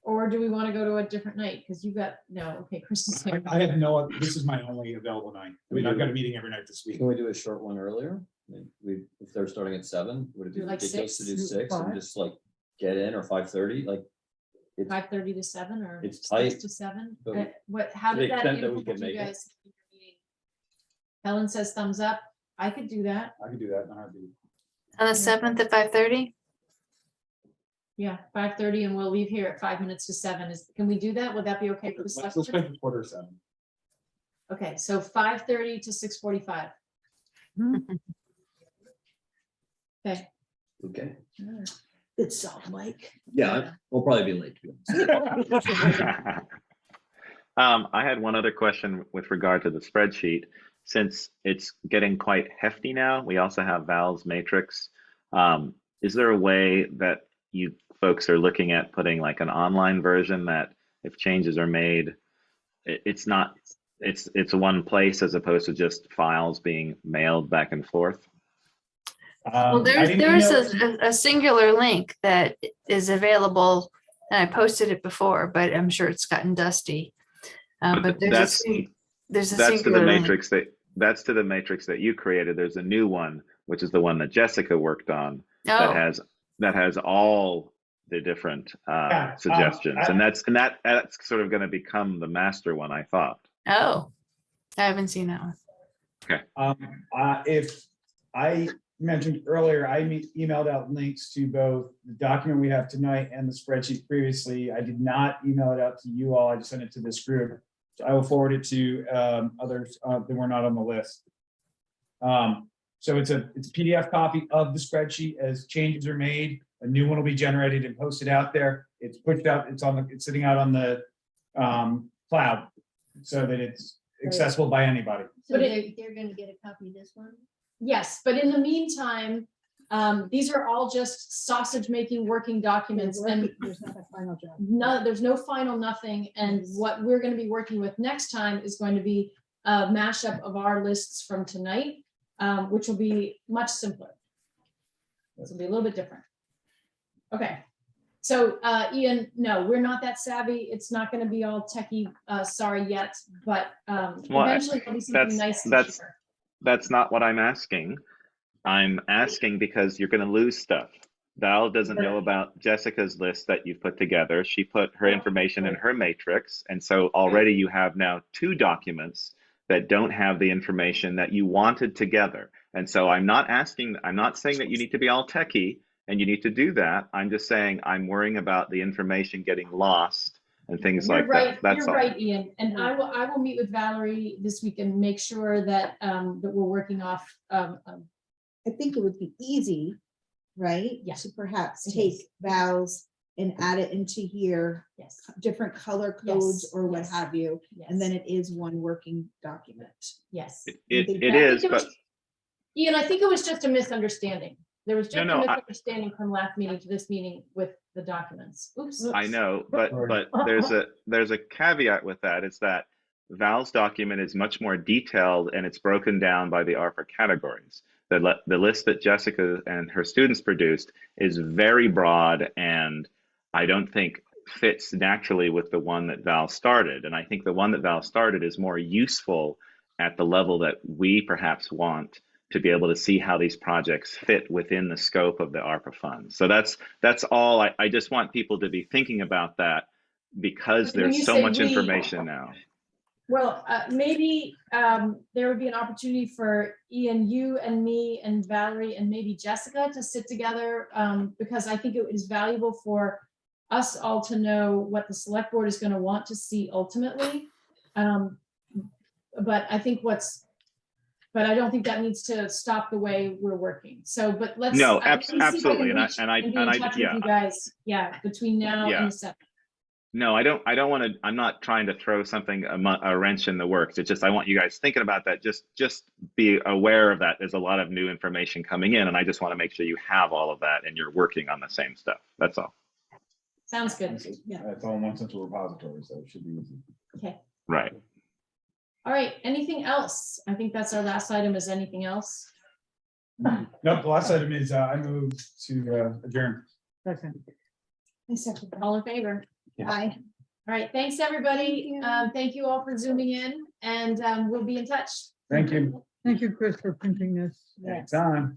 or do we want to go to a different night? Because you got, no, okay, Chris is here. I have no, this is my only available night. I mean, I've got a meeting every night this week. Can we do a short one earlier? I mean, if they're starting at 7, would it be Do like ridiculous to do 6? 6 and 5? just like get in, or 5:30? Like, it's 5:30 to 7 or It's 6 tight, to 7? but How to the did that extent that we influence can you make it. guys? Helen says thumbs up. I could do that. I could do that in a heartbeat. On the 7th at 5:30? Yeah, 5:30 and we'll leave here at 5 minutes to 7. Can we do that? Would that be okay for the Let's select board? make it 6:45. Okay, so 5:30 to 6:45. Okay. okay. Good solve, Mike. Yeah, we'll probably be late. To be honest. I had one other question with regard to the spreadsheet. Since it's getting quite hefty now, we also have Val's matrix. Is there a way that you folks are looking at putting like an online version that if changes are made, it's one place as opposed to just files being mailed back and forth? Well, I didn't there's email- a singular link that is available, and I posted it before, but I'm sure it's gotten dusty. But there's a That's to the singular link. matrix that's to the matrix that you created. There's a new one, which is the one that Jessica worked on, Oh, that has all the different suggestions, and that's sort of going to become the master one, I thought. oh, I haven't seen that one. If I mentioned earlier, I emailed out links to both the document we have tonight and the spreadsheet previously. I did not email it out to you all. I just sent it to this group. So I will forward it to others that were not on the list. So it's a PDF copy of the spreadsheet. As changes are made, a new one will be generated and posted out there. It's pushed out. It's sitting out on the cloud so that it's accessible by anybody. So But they're gonna get a copy of this one? Yes, but in the meantime, these are all just sausage making working documents and There's not a final job. there's no final nothing. And what we're going to be working with next time is going to be a mashup of our lists from tonight, which will be much simpler. This will be a little bit different. Okay. So Ian, no, we're not that savvy. It's not going to be all techie, sorry yet, but eventually there'll be something nice. That's not what I'm asking. I'm asking because you're going to lose stuff. Val doesn't know about Jessica's list that you've put together. She put her information in her matrix. And so already you have now 2 documents that don't have the information that you wanted together. And so I'm not saying that you need to be all techie and you need to do that. I'm just saying I'm worrying about the information getting lost and things like that. That's You're all. right, Ian. And I will meet with Valerie this week and make sure that that we're working off. I think it would be easy, right? Yeah. To perhaps It take is. Vals and add it into here, Yes. different color codes Yes, or what yes. have you. Yes. And then it is one working document. Yes. It think it that- is, it was- but Ian, I think it was just a misunderstanding. There was just a No, misunderstanding from last meeting to this meeting with the documents. Oops. I know, but Right. there's a caveat with that. Is that Val's document is much more detailed and it's broken down by the ARPA categories. The list that Jessica and her students produced is very broad and I don't think fits naturally with the one that Val started. And I think the one that Val started is more useful at the level that we perhaps want to be able to see how these projects fit within the scope of the ARPA funds. So that's all. I just want people to be thinking about that because When you there's so say much we- information now. Well, maybe there would be an opportunity for Ian, you and me and Valerie and maybe Jessica to sit together, because I think it is valuable for us all to know what the select board is going to want to see ultimately. But I think but I don't think that needs to stop the way we're working. So, but let's. No, let me see if I can absolutely. reach and be in touch with Yeah. you guys, between now Yeah. and the 7th. No, I don't want to, I'm not trying to throw something, a wrench in the works. It's just, I want you guys thinking about that. Just be aware of that. There's a lot of new information coming in, and I just want to make sure you have all of that and you're working on the same stuff. That's all. Sounds good. Yeah. It's all in one central repository, so it should be easy. Okay. Right. All right. Anything else? I think that's our last item. Is anything else? Nope, the last item is, I move to adjourn. Second. All in favor? Yeah. Aye. All right. Thanks, everybody. Thank you all for zooming in, and we'll be in touch. Thank you. Thank you, Chris, for printing this. Anytime.